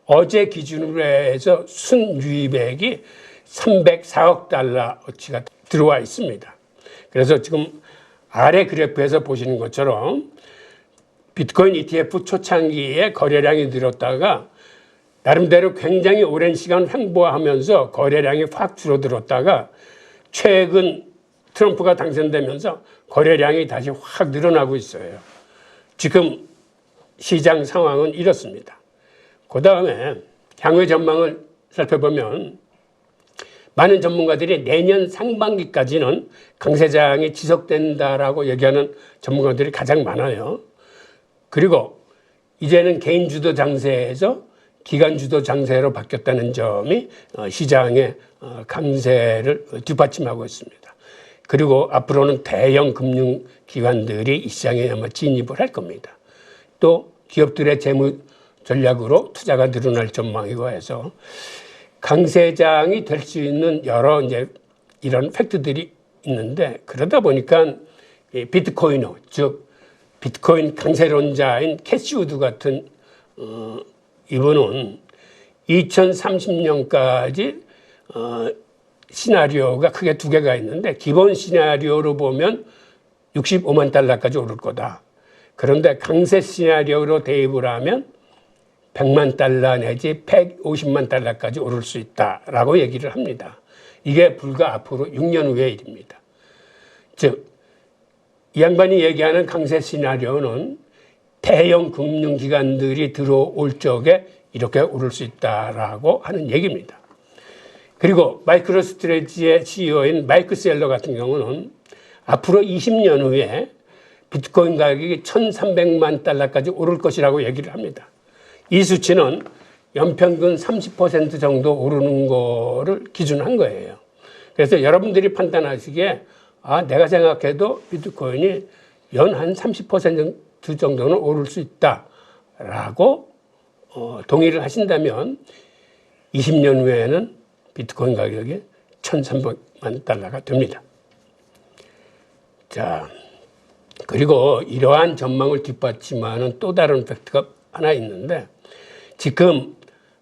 어제 기준으로 해서 순유입액이 304억 달러어치가 들어와 있습니다. 그래서 지금 아래 그래프에서 보시는 것처럼 비트코인 ETF 초창기에 거래량이 늘었다가 나름대로 굉장히 오랜 시간 횡보하면서 거래량이 확 줄어들었다가 최근 트럼프가 당선되면서 거래량이 다시 확 늘어나고 있어요. 지금 시장 상황은 이렇습니다. 그 다음에 향후의 전망을 살펴보면 많은 전문가들이 내년 상반기까지는 강세장이 지속된다라고 얘기하는 전문가들이 가장 많아요. 그리고 이제는 개인 주도 장세에서 기관 주도 장세로 바뀌었다는 점이 시장의 강세를 뒷받침하고 있습니다. 그리고 앞으로는 대형 금융기관들이 이 시장에 아마 진입을 할 겁니다. 또 기업들의 재무 전략으로 투자가 늘어날 전망이고 해서 강세장이 될 수 있는 여러 이제 이런 팩트들이 있는데, 그러다 보니까 비트코이너, 즉 비트코인 강세론자인 캐시 우드 같은 이분은 2030년까지 시나리오가 크게 두 개가 있는데, 기본 시나리오로 보면 65만 달러까지 오를 거다. 그런데 강세 시나리오로 대입을 하면 100만 달러 내지 150만 달러까지 오를 수 있다라고 얘기를 합니다. 이게 불과 앞으로 6년 후의 일입니다. 즉, 이 양반이 얘기하는 강세 시나리오는 대형 금융기관들이 들어올 적에 이렇게 오를 수 있다라고 하는 얘기입니다. 그리고 마이크로스트레지의 CEO인 마이크 셀러 같은 경우는 앞으로 20년 후에 비트코인 가격이 1,300만 달러까지 오를 것이라고 얘기를 합니다. 이 수치는 연평균 30% 정도 오르는 거를 기준한 거예요. 그래서 여러분들이 판단하시기에 내가 생각해도 비트코인이 연 한 30% 정도는 오를 수 있다라고 동의를 하신다면 20년 후에는 비트코인 가격이 1,300만 달러가 됩니다. 자, 그리고 이러한 전망을 뒷받침하는 또 다른 팩트가 하나 있는데, 지금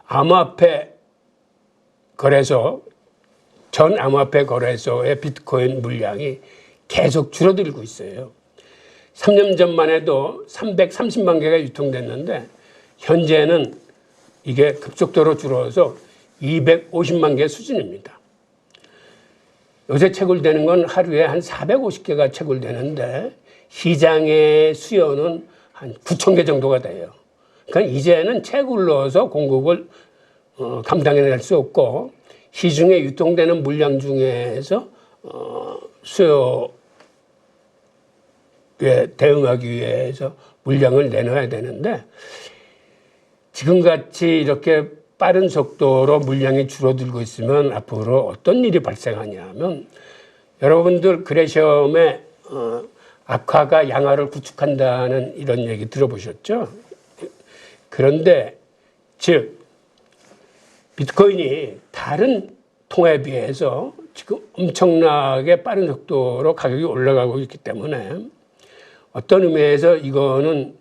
암호화폐 거래소, 전 암호화폐 거래소의 비트코인 물량이 계속 줄어들고 있어요. 3년 전만 해도 330만 개가 유통됐는데 현재는 이게 급속도로 줄어서 250만 개 수준입니다. 요새 채굴되는 건 하루에 한 450개가 채굴되는데 시장의 수요는 한 9천 개 정도가 돼요. 그러니까 이제는 채굴러서 공급을 감당해낼 수 없고 시중에 유통되는 물량 중에서 수요에 대응하기 위해서 물량을 내놔야 되는데 지금같이 이렇게 빠른 속도로 물량이 줄어들고 있으면 앞으로 어떤 일이 발생하냐 하면 여러분들 그레시엄의 악화가 양화를 구축한다는 이런 얘기 들어보셨죠? 그런데 즉 비트코인이 다른 통화에 비해서 지금 엄청나게 빠른 속도로 가격이 올라가고 있기 때문에 어떤 의미에서 이거는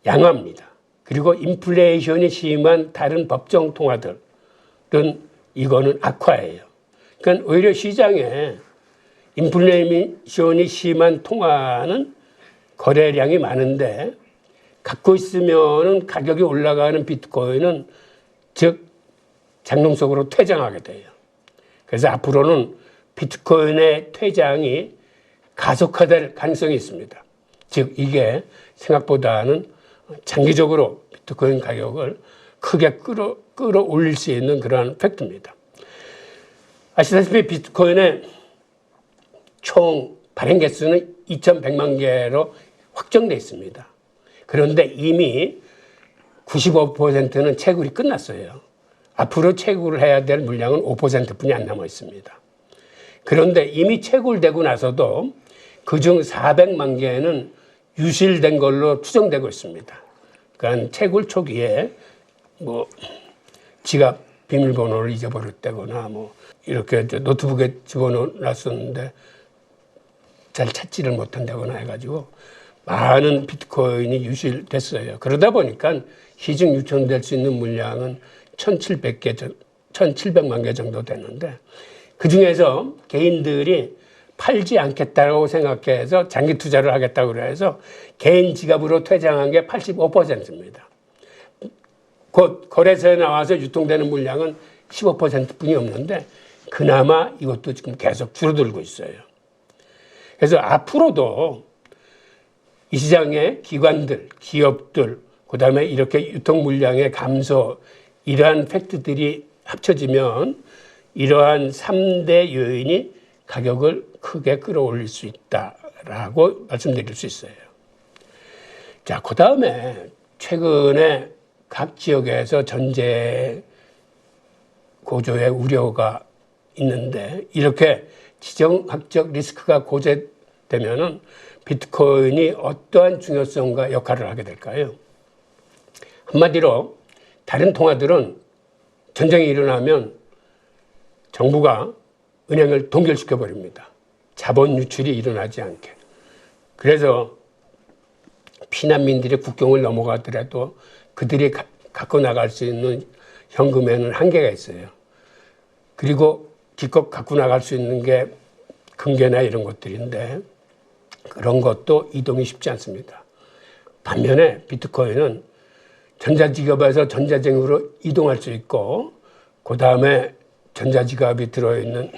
양화입니다. 그리고 인플레이션이 심한 다른 법정 통화들은 이거는 악화예요. 그러니까 오히려 시장에 인플레이션이 심한 통화는 거래량이 많은데 갖고 있으면은 가격이 올라가는 비트코인은 즉 장롱 속으로 퇴장하게 돼요. 그래서 앞으로는 비트코인의 퇴장이 가속화될 가능성이 있습니다. 즉 이게 생각보다는 장기적으로 비트코인 가격을 크게 끌어올릴 수 있는 그러한 팩트입니다. 아시다시피 비트코인의 총 발행 개수는 2,100만 개로 확정되어 있습니다. 그런데 이미 95%는 채굴이 끝났어요. 앞으로 채굴을 해야 될 물량은 5%뿐이 안 남아 있습니다. 그런데 이미 채굴되고 나서도 그중 400만 개는 유실된 걸로 추정되고 있습니다. 그러니까 채굴 초기에 뭐 지갑 비밀번호를 잊어버렸다거나 뭐 이렇게 노트북에 집어넣었는데 잘 찾지를 못한다거나 해가지고 많은 비트코인이 유실됐어요. 그러다 보니까 시중 유통될 수 있는 물량은 1,700만 개 정도 되는데 그중에서 개인들이 팔지 않겠다고 생각해서 장기 투자를 하겠다고 해서 개인 지갑으로 퇴장한 게 85%입니다. 곧 거래소에 나와서 유통되는 물량은 15%뿐이 없는데 그나마 이것도 지금 계속 줄어들고 있어요. 그래서 앞으로도 이 시장의 기관들, 기업들, 그다음에 이렇게 유통 물량의 감소 이러한 팩트들이 합쳐지면 이러한 3대 요인이 가격을 크게 끌어올릴 수 있다라고 말씀드릴 수 있어요. 자, 그다음에 최근에 각 지역에서 전제 고조의 우려가 있는데 이렇게 지정학적 리스크가 고조되면은 비트코인이 어떠한 중요성과 역할을 하게 될까요? 한마디로 다른 통화들은 전쟁이 일어나면 정부가 은행을 동결시켜 버립니다. 자본 유출이 일어나지 않게. 그래서 피난민들이 국경을 넘어가더라도 그들이 갖고 나갈 수 있는 현금에는 한계가 있어요. 그리고 기껏 갖고 나갈 수 있는 게 금괴나 이런 것들인데 그런 것도 이동이 쉽지 않습니다. 반면에 비트코인은 전자지갑에서 전자쟁으로 이동할 수 있고 그 다음에 전자지갑이 들어있는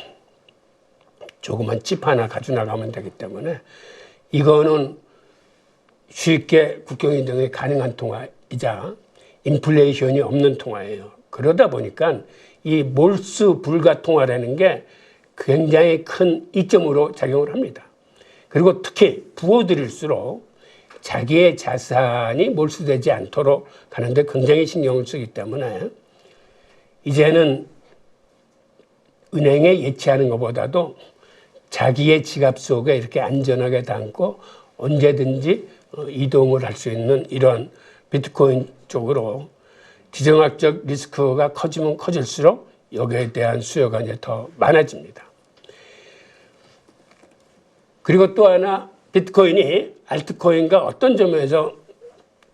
조그만 칩 하나 가져나가면 되기 때문에 이거는 쉽게 국경 이동이 가능한 통화이자 인플레이션이 없는 통화예요. 그러다 보니까 이 몰수 불가 통화라는 게 굉장히 큰 이점으로 작용을 합니다. 그리고 특히 부호들일수록 자기의 자산이 몰수되지 않도록 하는데 굉장히 신경을 쓰기 때문에 이제는 은행에 예치하는 것보다도 자기의 지갑 속에 이렇게 안전하게 담고 언제든지 이동을 할 수 있는 이런 비트코인 쪽으로 지정학적 리스크가 커지면 커질수록 여기에 대한 수요가 이제 더 많아집니다. 그리고 또 하나 비트코인이 알트코인과 어떤 점에서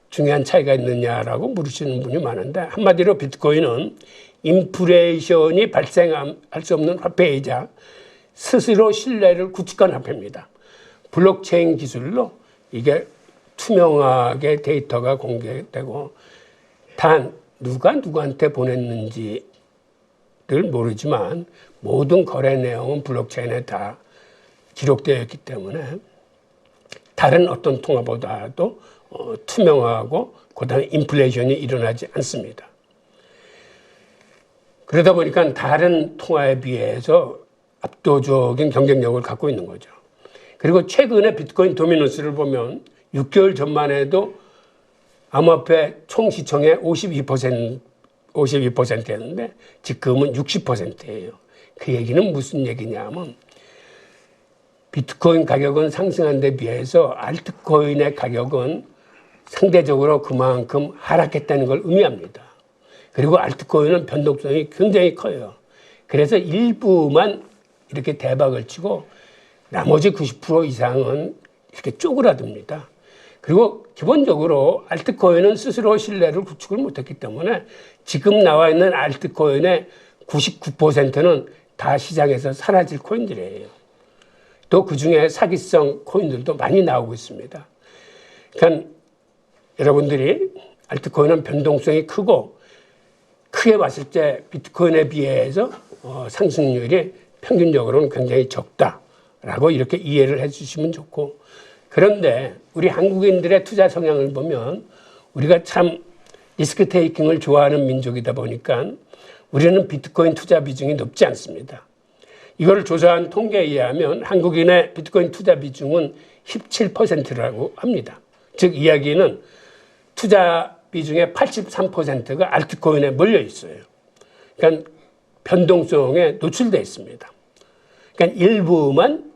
중요한 차이가 있느냐라고 물으시는 분이 많은데 한마디로 비트코인은 인플레이션이 발생할 수 없는 화폐이자 스스로 신뢰를 구축한 화폐입니다. 블록체인 기술로 이게 투명하게 데이터가 공개되고 단 누가 누구한테 보냈는지를 모르지만 모든 거래 내용은 블록체인에 다 기록되어 있기 때문에 다른 어떤 통화보다도 투명하고 그다음에 인플레이션이 일어나지 않습니다. 그러다 보니까 다른 통화에 비해서 압도적인 경쟁력을 갖고 있는 거죠. 그리고 최근에 비트코인 도미넌스를 보면 6개월 전만 해도 암호화폐 총 시총의 52%였는데 지금은 60%예요. 그 얘기는 무슨 얘기냐면 비트코인 가격은 상승한 데 비해서 알트코인의 가격은 상대적으로 그만큼 하락했다는 걸 의미합니다. 그리고 알트코인은 변동성이 굉장히 커요. 그래서 일부만 이렇게 대박을 치고 나머지 90% 이상은 이렇게 쪼그라듭니다. 그리고 기본적으로 알트코인은 스스로 신뢰를 구축을 못했기 때문에 지금 나와 있는 알트코인의 99%는 다 시장에서 사라질 코인들이에요. 또 그중에 사기성 코인들도 많이 나오고 있습니다. 그러니까 여러분들이 알트코인은 변동성이 크고 크게 봤을 때 비트코인에 비해서 상승률이 평균적으로는 굉장히 적다라고 이렇게 이해를 해주시면 좋고 그런데 우리 한국인들의 투자 성향을 보면 우리가 참 리스크 테이킹을 좋아하는 민족이다 보니까 우리는 비트코인 투자 비중이 높지 않습니다. 이걸 조사한 통계에 의하면 한국인의 비트코인 투자 비중은 17%라고 합니다. 즉 이야기는 투자 비중의 83%가 알트코인에 몰려 있어요. 그러니까 변동성에 노출되어 있습니다. 그러니까 일부만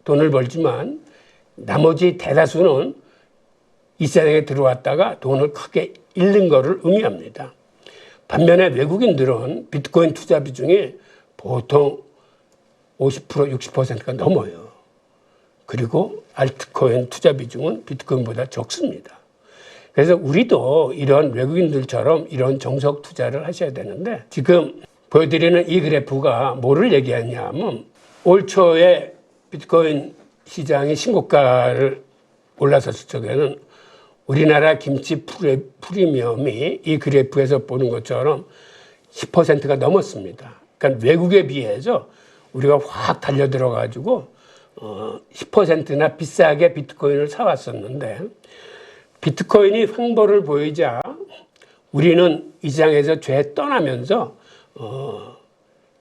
돈을 벌지만 나머지 대다수는 이 세상에 들어왔다가 돈을 크게 잃는 것을 의미합니다. 반면에 외국인들은 비트코인 투자 비중이 보통 50%, 60%가 넘어요. 그리고 알트코인 투자 비중은 비트코인보다 적습니다. 그래서 우리도 이런 외국인들처럼 이런 정석 투자를 하셔야 되는데 지금 보여드리는 이 그래프가 뭐를 얘기하냐 하면 올 초에 비트코인 시장이 신고가를 올라섰을 적에는 우리나라 김치 프리미엄이 이 그래프에서 보는 것처럼 10%가 넘었습니다. 그러니까 외국에 비해서 우리가 확 달려들어가지고 10%나 비싸게 비트코인을 사왔었는데 비트코인이 횡보를 보이자 우리는 이 시장에서 죄 떠나면서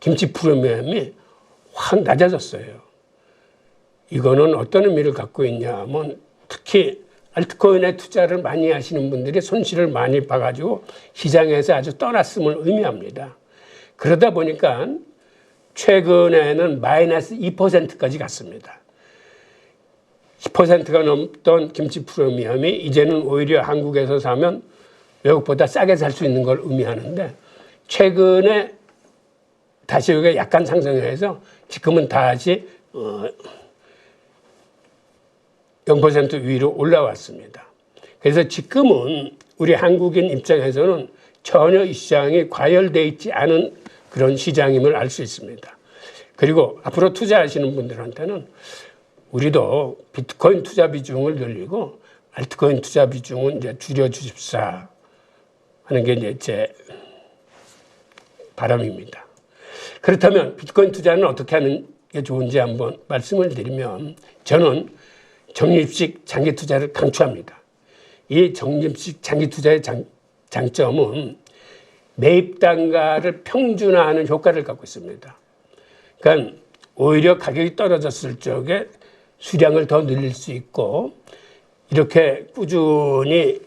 김치 프리미엄이 확 낮아졌어요. 이거는 어떤 의미를 갖고 있냐 하면 특히 알트코인에 투자를 많이 하시는 분들이 손실을 많이 봐가지고 시장에서 아주 떠났음을 의미합니다. 그러다 보니까 최근에는 마이너스 2%까지 갔습니다. 10%가 넘던 김치 프리미엄이 이제는 오히려 한국에서 사면 외국보다 싸게 살 수 있는 걸 의미하는데 최근에 다시 여기가 약간 상승해서 지금은 다시 0% 위로 올라왔습니다. 그래서 지금은 우리 한국인 입장에서는 전혀 이 시장이 과열되어 있지 않은 그런 시장임을 알 수 있습니다. 그리고 앞으로 투자하시는 분들한테는 우리도 비트코인 투자 비중을 늘리고 알트코인 투자 비중은 이제 줄여주십사 하는 게 이제 제 바람입니다. 그렇다면 비트코인 투자는 어떻게 하는 게 좋은지 한번 말씀을 드리면 저는 적립식 장기 투자를 강추합니다. 이 적립식 장기 투자의 장점은 매입 단가를 평준화하는 효과를 갖고 있습니다. 그러니까 오히려 가격이 떨어졌을 적에 수량을 더 늘릴 수 있고 이렇게 꾸준히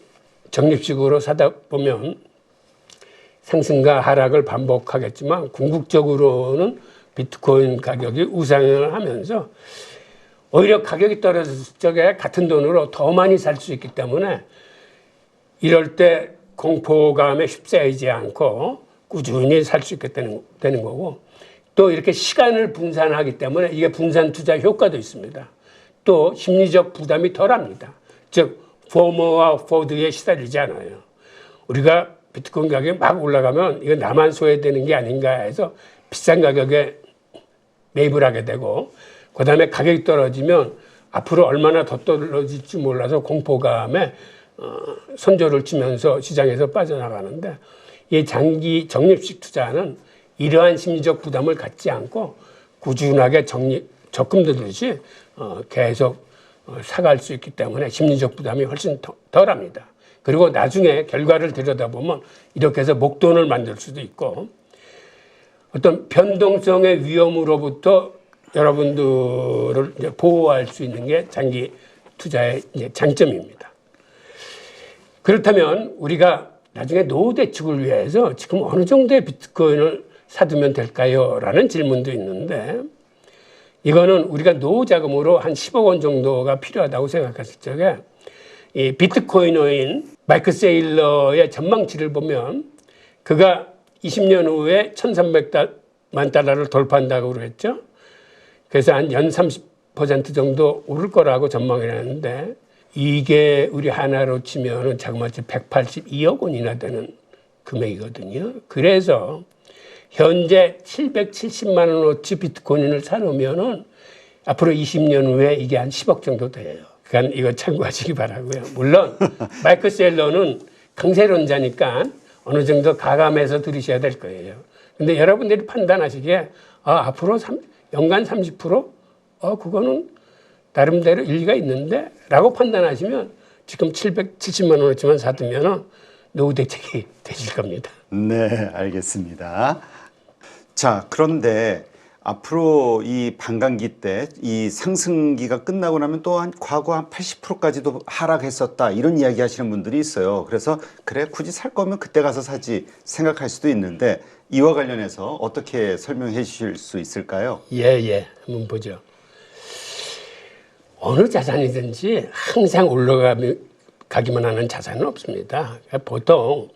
적립식으로 사다 보면 상승과 하락을 반복하겠지만 궁극적으로는 비트코인 가격이 우상을 하면서 오히려 가격이 떨어졌을 적에 같은 돈으로 더 많이 살 수 있기 때문에 이럴 때 공포감에 휩싸이지 않고 꾸준히 살 수 있게 되는 거고 또 이렇게 시간을 분산하기 때문에 이게 분산 투자 효과도 있습니다. 또 심리적 부담이 덜합니다. 즉 포머와 포드에 시달리지 않아요. 우리가 비트코인 가격이 막 올라가면 이거 나만 소외되는 게 아닌가 해서 비싼 가격에 매입을 하게 되고 그다음에 가격이 떨어지면 앞으로 얼마나 더 떨어질지 몰라서 공포감에 손절을 치면서 시장에서 빠져나가는데 이 장기 적립식 투자는 이러한 심리적 부담을 갖지 않고 꾸준하게 적금 들듯이 계속 사갈 수 있기 때문에 심리적 부담이 훨씬 덜합니다. 그리고 나중에 결과를 들여다보면 이렇게 해서 목돈을 만들 수도 있고 어떤 변동성의 위험으로부터 여러분들을 이제 보호할 수 있는 게 장기 투자의 이제 장점입니다. 그렇다면 우리가 나중에 노후 대축을 위해서 지금 어느 정도의 비트코인을 사두면 될까요? 라는 질문도 있는데 이거는 우리가 노후 자금으로 한 10억 원 정도가 필요하다고 생각했을 적에 이 비트코이너인 마이크 세일러의 전망치를 보면 그가 20년 후에 1,300만 달러를 돌파한다고 그랬죠. 그래서 한 연 30% 정도 오를 거라고 전망을 했는데 이게 우리 하나로 치면 자그마치 182억 원이나 되는 금액이거든요. 그래서 현재 770만 원어치 비트코인을 사놓으면은 앞으로 20년 후에 이게 한 10억 정도 돼요. 그러니까 이거 참고하시기 바라고요. 물론 마이크 셀러는 강세론자니까 어느 정도 가감해서 들으셔야 될 거예요. 근데 여러분들이 판단하시기에 앞으로 연간 30%? 그거는 나름대로 일리가 있는데? 라고 판단하시면 지금 770만 원어치만 사두면 노후 대책이 되실 겁니다. 네, 알겠습니다. 자, 그런데 앞으로 이 반감기 때 이 상승기가 끝나고 나면 또 과거 한 80%까지도 하락했었다 이런 이야기 하시는 분들이 있어요. 그래서 그래 굳이 살 거면 그때 가서 사지 생각할 수도 있는데 이와 관련해서 어떻게 설명해 주실 수 있을까요? 예. 한번 보죠. 어느 자산이든지 항상 올라가기만 하는 자산은 없습니다. 보통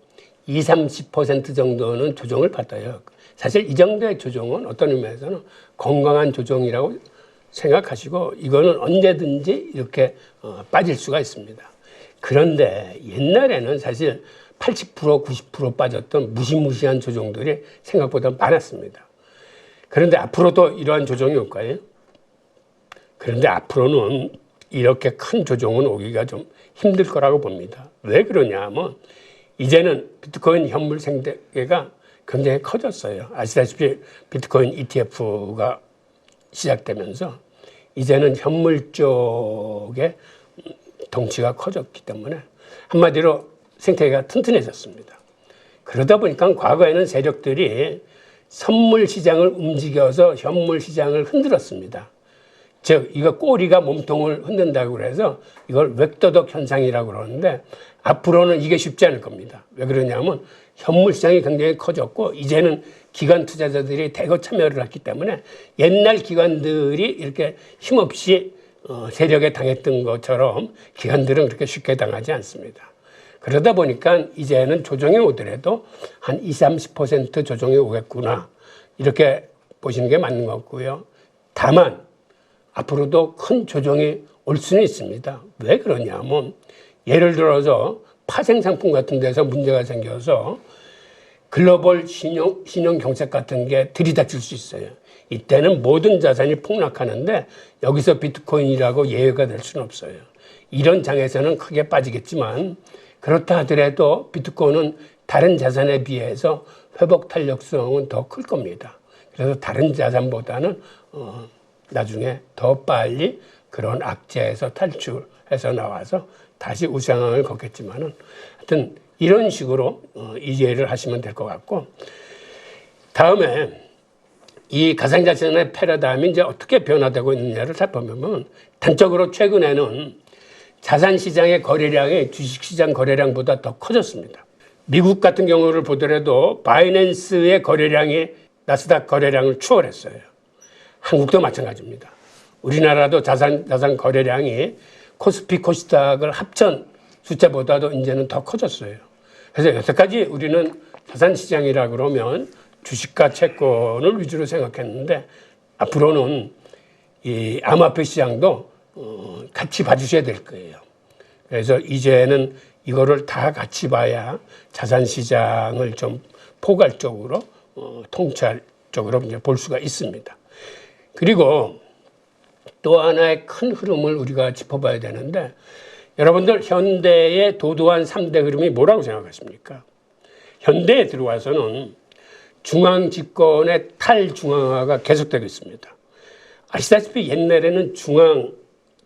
20-30% 정도는 조정을 받아요. 사실 이 정도의 조정은 어떤 의미에서는 건강한 조정이라고 생각하시고 이거는 언제든지 이렇게 빠질 수가 있습니다. 그런데 옛날에는 사실 80%, 90% 빠졌던 무시무시한 조정들이 생각보다 많았습니다. 그런데 앞으로도 이러한 조정이 올까요? 그런데 앞으로는 이렇게 큰 조정은 오기가 좀 힘들 거라고 봅니다. 왜 그러냐 하면 이제는 비트코인 현물 생태계가 굉장히 커졌어요. 아시다시피 비트코인 ETF가 시작되면서 이제는 현물 쪽에 덩치가 커졌기 때문에 한마디로 생태계가 튼튼해졌습니다. 그러다 보니까 과거에는 세력들이 선물 시장을 움직여서 현물 시장을 흔들었습니다. 즉 이거 꼬리가 몸통을 흔든다고 그래서 이걸 웩도덕 현상이라고 그러는데 앞으로는 이게 쉽지 않을 겁니다. 왜 그러냐면 현물 시장이 굉장히 커졌고 이제는 기관 투자자들이 대거 참여를 했기 때문에 옛날 기관들이 이렇게 힘없이 세력에 당했던 것처럼 기관들은 그렇게 쉽게 당하지 않습니다. 그러다 보니까 이제는 조정이 오더라도 한 20-30% 조정이 오겠구나 이렇게 보시는 게 맞는 것 같고요. 다만 앞으로도 큰 조정이 올 수는 있습니다. 왜 그러냐면 예를 들어서 파생상품 같은 데서 문제가 생겨서 글로벌 신용 경색 같은 게 들이닥칠 수 있어요. 이때는 모든 자산이 폭락하는데 여기서 비트코인이라고 예외가 될 수는 없어요. 이런 장에서는 크게 빠지겠지만 그렇다 하더라도 비트코인은 다른 자산에 비해서 회복 탄력성은 더 클 겁니다. 그래서 다른 자산보다는 나중에 더 빨리 그런 악재에서 탈출해서 나와서 다시 우상향을 걷겠지만은 하여튼 이런 식으로 이해를 하시면 될 것 같고, 다음에 이 가상자산의 패러다임이 이제 어떻게 변화되고 있느냐를 살펴보면 단적으로 최근에는 자산시장의 거래량이 주식시장 거래량보다 더 커졌습니다. 미국 같은 경우를 보더라도 바이낸스의 거래량이 나스닥 거래량을 추월했어요. 한국도 마찬가지입니다. 우리나라도 자산 거래량이 코스피 코스닥을 합천 숫자보다도 이제는 더 커졌어요. 그래서 여태까지 우리는 자산시장이라 그러면 주식과 채권을 위주로 생각했는데 앞으로는 이 암호화폐 시장도 같이 봐주셔야 될 거예요. 그래서 이제는 이거를 다 같이 봐야 자산시장을 좀 포괄적으로 통찰적으로 이제 볼 수가 있습니다. 그리고 또 하나의 큰 흐름을 우리가 짚어봐야 되는데, 여러분들 현대의 도도한 3대 흐름이 뭐라고 생각하십니까? 현대에 들어와서는 중앙 집권의 탈중앙화가 계속되고 있습니다. 아시다시피 옛날에는 중앙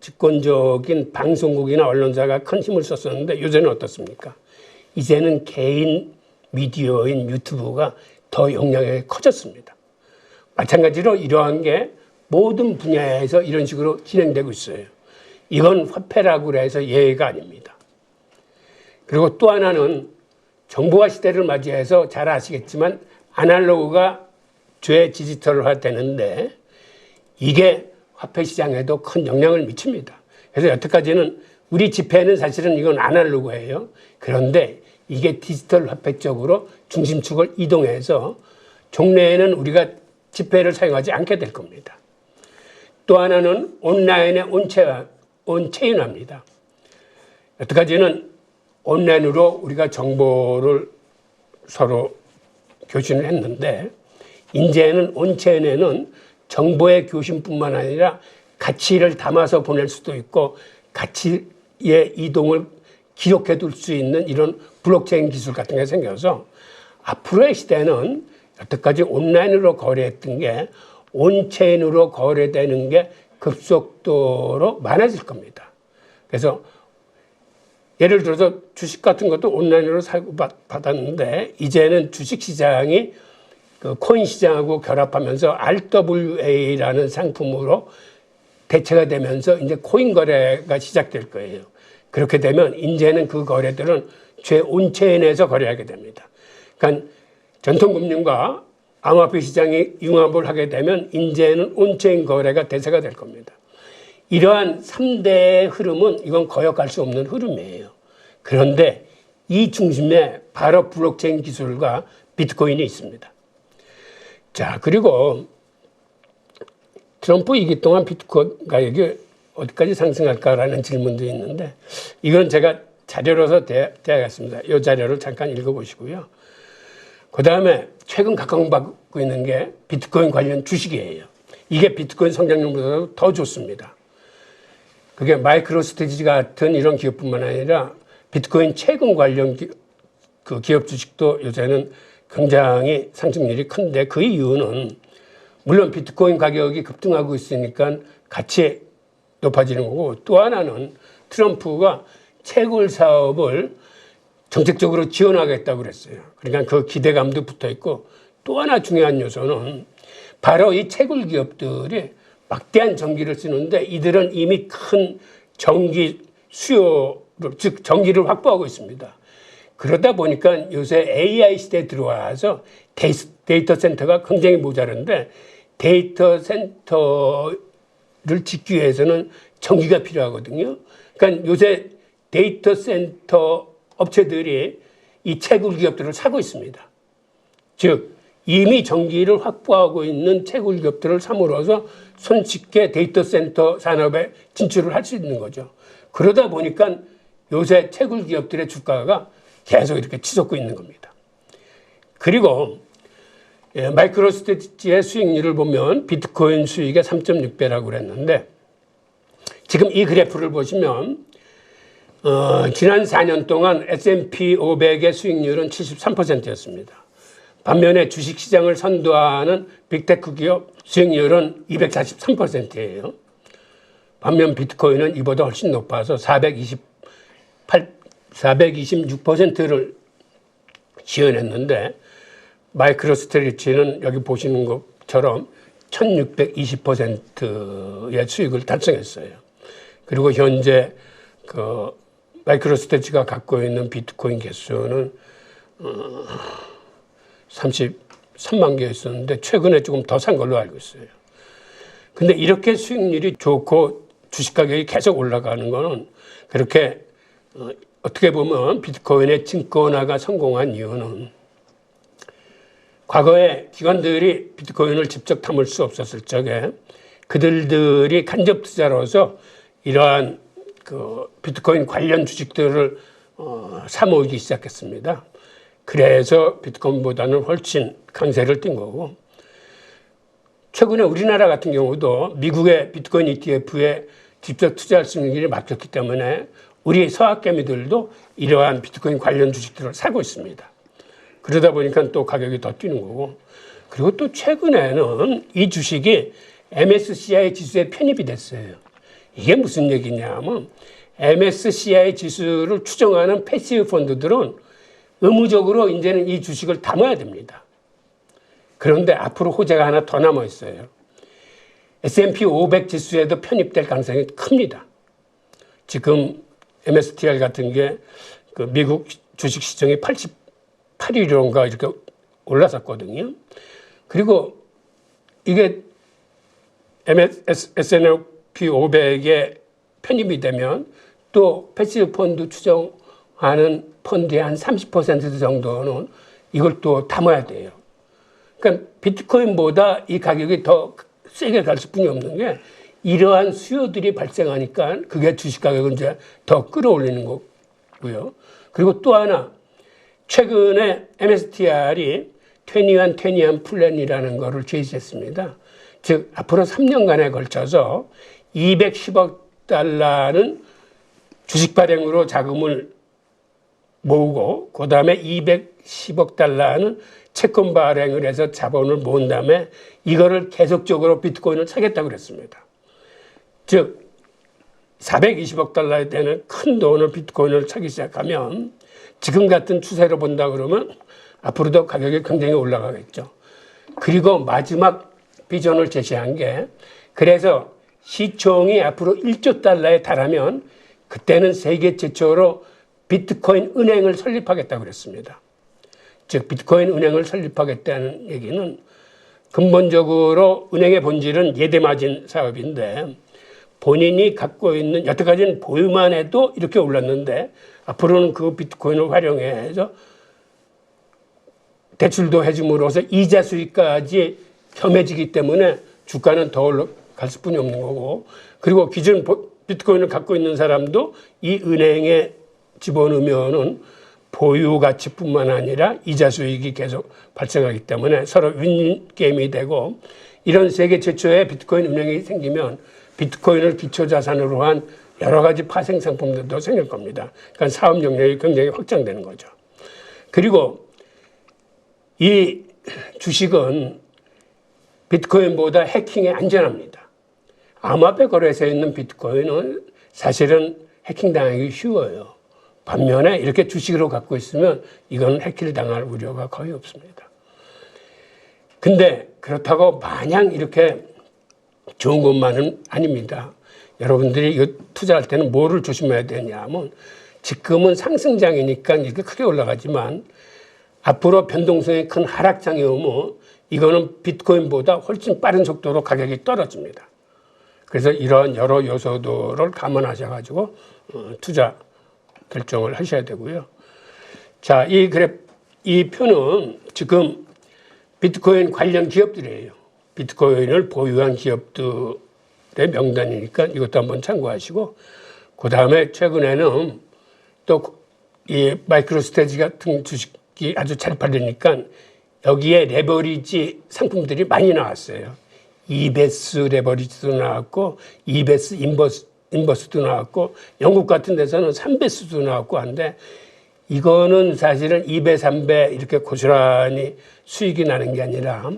집권적인 방송국이나 언론사가 큰 힘을 썼었는데 요새는 어떻습니까? 이제는 개인 미디어인 유튜브가 더 영향력이 커졌습니다. 마찬가지로 이러한 게 모든 분야에서 이런 식으로 진행되고 있어요. 이건 화폐라고 해서 예외가 아닙니다. 그리고 또 하나는 정보화 시대를 맞이해서 잘 아시겠지만 아날로그가 죄디지털화 되는데 이게 화폐 시장에도 큰 영향을 미칩니다. 그래서 여태까지는 우리 지폐는 사실은 이건 아날로그예요. 그런데 이게 디지털 화폐 쪽으로 중심축을 이동해서 종래에는 우리가 지폐를 사용하지 않게 될 겁니다. 또 하나는 온라인의 온체인화입니다. 여태까지는 온라인으로 우리가 정보를 서로 교신을 했는데 이제는 온체인에는 정보의 교신뿐만 아니라 가치를 담아서 보낼 수도 있고 가치의 이동을 기록해 둘 수 있는 이런 블록체인 기술 같은 게 생겨서 앞으로의 시대는 여태까지 온라인으로 거래했던 게 온체인으로 거래되는 게 급속도로 많아질 겁니다. 그래서 예를 들어서 주식 같은 것도 온라인으로 사고 받았는데 이제는 주식 시장이 그 코인 시장하고 결합하면서 RWA라는 상품으로 대체가 되면서 이제 코인 거래가 시작될 거예요. 그렇게 되면 이제는 그 거래들은 온체인에서 거래하게 됩니다. 그러니까 전통금융과 암호화폐 시장이 융합을 하게 되면 이제는 온체인 거래가 대세가 될 겁니다. 이러한 3대의 흐름은 이건 거역할 수 없는 흐름이에요. 그런데 이 중심에 바로 블록체인 기술과 비트코인이 있습니다. 자, 그리고 트럼프 임기 동안 비트코인 가격이 어디까지 상승할까라는 질문도 있는데 이건 제가 자료로서 대하겠습니다. 이 자료를 잠깐 읽어보시고요. 그 다음에 최근 각광받고 있는 게 비트코인 관련 주식이에요. 이게 비트코인 성장률보다도 더 좋습니다. 그게 마이크로스트레티지 같은 이런 기업뿐만 아니라 비트코인 채권 관련 기업 주식도 요새는 굉장히 상승률이 큰데 그 이유는 물론 비트코인 가격이 급등하고 있으니까 같이 높아지는 거고 또 하나는 트럼프가 채굴 사업을 정책적으로 지원하겠다고 그랬어요. 그러니까 그 기대감도 붙어 있고 또 하나 중요한 요소는 바로 이 채굴 기업들이 막대한 전기를 쓰는데 이들은 이미 큰 전기 수요를 즉 전기를 확보하고 있습니다. 그러다 보니까 요새 AI 시대에 들어와서 데이터 센터가 굉장히 모자란데 데이터 센터를 짓기 위해서는 전기가 필요하거든요. 그러니까 요새 데이터 센터 업체들이 이 채굴 기업들을 사고 있습니다. 즉 이미 전기를 확보하고 있는 채굴 기업들을 삼으로써 손쉽게 데이터 센터 산업에 진출을 할 수 있는 거죠. 그러다 보니까 요새 채굴 기업들의 주가가 계속 이렇게 치솟고 있는 겁니다. 그리고 마이크로스트레티지의 수익률을 보면 비트코인 수익의 3.6배라고 그랬는데 지금 이 그래프를 보시면 지난 4년 동안 S&P 500의 수익률은 73%였습니다. 반면에 주식시장을 선도하는 빅테크 기업 수익률은 243%예요. 반면 비트코인은 이보다 훨씬 높아서 426%를 지원했는데 마이크로스트레치는 여기 보시는 것처럼 1620%의 수익을 달성했어요. 그리고 현재 그 마이크로스트레치가 갖고 있는 비트코인 개수는 33만 개였었는데 최근에 조금 더 산 걸로 알고 있어요. 근데 이렇게 수익률이 좋고 주식 가격이 계속 올라가는 거는 그렇게 어떻게 보면 비트코인의 증권화가 성공한 이유는 과거에 기관들이 비트코인을 직접 담을 수 없었을 적에 그들이 간접 투자로서 이러한 그 비트코인 관련 주식들을 사모으기 시작했습니다. 그래서 비트코인보다는 훨씬 강세를 띈 거고, 최근에 우리나라 같은 경우도 미국의 비트코인 ETF에 직접 투자할 수 있는 길이 막혔기 때문에 우리 서학개미들도 이러한 비트코인 관련 주식들을 사고 있습니다. 그러다 보니까 또 가격이 더 뛰는 거고, 그리고 또 최근에는 이 주식이 MSCI 지수에 편입이 됐어요. 이게 무슨 얘기냐면 MSCI 지수를 추정하는 패시브 펀드들은 의무적으로 이제는 이 주식을 담아야 됩니다. 그런데 앞으로 호재가 하나 더 남아 있어요. S&P 500 지수에도 편입될 가능성이 큽니다. 지금 MSTR 같은 게 그 미국 주식 시장이 88위론가 이렇게 올라섰거든요. 그리고 이게 S&P 500에 편입이 되면 또 패시브 펀드 추정하는 펀드의 한 30% 정도는 이걸 또 담아야 돼요. 그러니까 비트코인보다 이 가격이 더 세게 갈 수뿐이 없는 게 이러한 수요들이 발생하니까 그게 주식 가격을 이제 더 끌어올리는 거고요. 그리고 또 하나, 최근에 MSTR이 21 플랜이라는 거를 제시했습니다. 즉 앞으로 3년간에 걸쳐서 210억 달러는 주식 발행으로 자금을 모으고 그 다음에 210억 달러는 채권 발행을 해서 자본을 모은 다음에 이거를 계속적으로 비트코인을 사겠다고 그랬습니다. 즉 420억 달러에 되는 큰 돈을 비트코인을 사기 시작하면 지금 같은 추세로 본다 그러면 앞으로도 가격이 굉장히 올라가겠죠. 그리고 마지막 비전을 제시한 게, 그래서 시총이 앞으로 1조 달러에 달하면 그때는 세계 최초로 비트코인 은행을 설립하겠다고 그랬습니다. 즉 비트코인 은행을 설립하겠다는 얘기는 근본적으로 은행의 본질은 예대마진 사업인데 본인이 갖고 있는, 여태까지는 보유만 해도 이렇게 올랐는데 앞으로는 그 비트코인을 활용해서 대출도 해줌으로써 이자 수익까지 겸해지기 때문에 주가는 더 올라갈 수뿐이 없는 거고, 그리고 기존 비트코인을 갖고 있는 사람도 이 은행에 집어넣으면은 보유 가치뿐만 아니라 이자 수익이 계속 발생하기 때문에 서로 윈 게임이 되고, 이런 세계 최초의 비트코인 은행이 생기면 비트코인을 기초 자산으로 한 여러 가지 파생 상품들도 생길 겁니다. 그러니까 사업 영역이 굉장히 확장되는 거죠. 그리고 이 주식은 비트코인보다 해킹에 안전합니다. 암호화폐 거래소에 있는 비트코인은 사실은 해킹당하기 쉬워요. 반면에 이렇게 주식으로 갖고 있으면 이건 해킹을 당할 우려가 거의 없습니다. 근데 그렇다고 마냥 이렇게 좋은 것만은 아닙니다. 여러분들이 이거 투자할 때는 뭐를 조심해야 되냐면, 지금은 상승장이니까 이렇게 크게 올라가지만 앞으로 변동성이 큰 하락장이 오면 이거는 비트코인보다 훨씬 빠른 속도로 가격이 떨어집니다. 그래서 이러한 여러 요소들을 감안하셔가지고 투자 결정을 하셔야 되고요. 자, 이 표는 지금 비트코인 관련 기업들이에요. 비트코인을 보유한 기업들의 명단이니까 이것도 한번 참고하시고, 그 다음에 최근에는 또 이 마이크로스트래tegy 같은 주식이 아주 잘 팔리니까 여기에 레버리지 상품들이 많이 나왔어요. 이베스 레버리지도 나왔고, 이베스 인버스 인버스도 나왔고 영국 같은 데서는 3배수도 나왔고 한데 이거는 사실은 2배, 3배 이렇게 고스란히 수익이 나는 게 아니라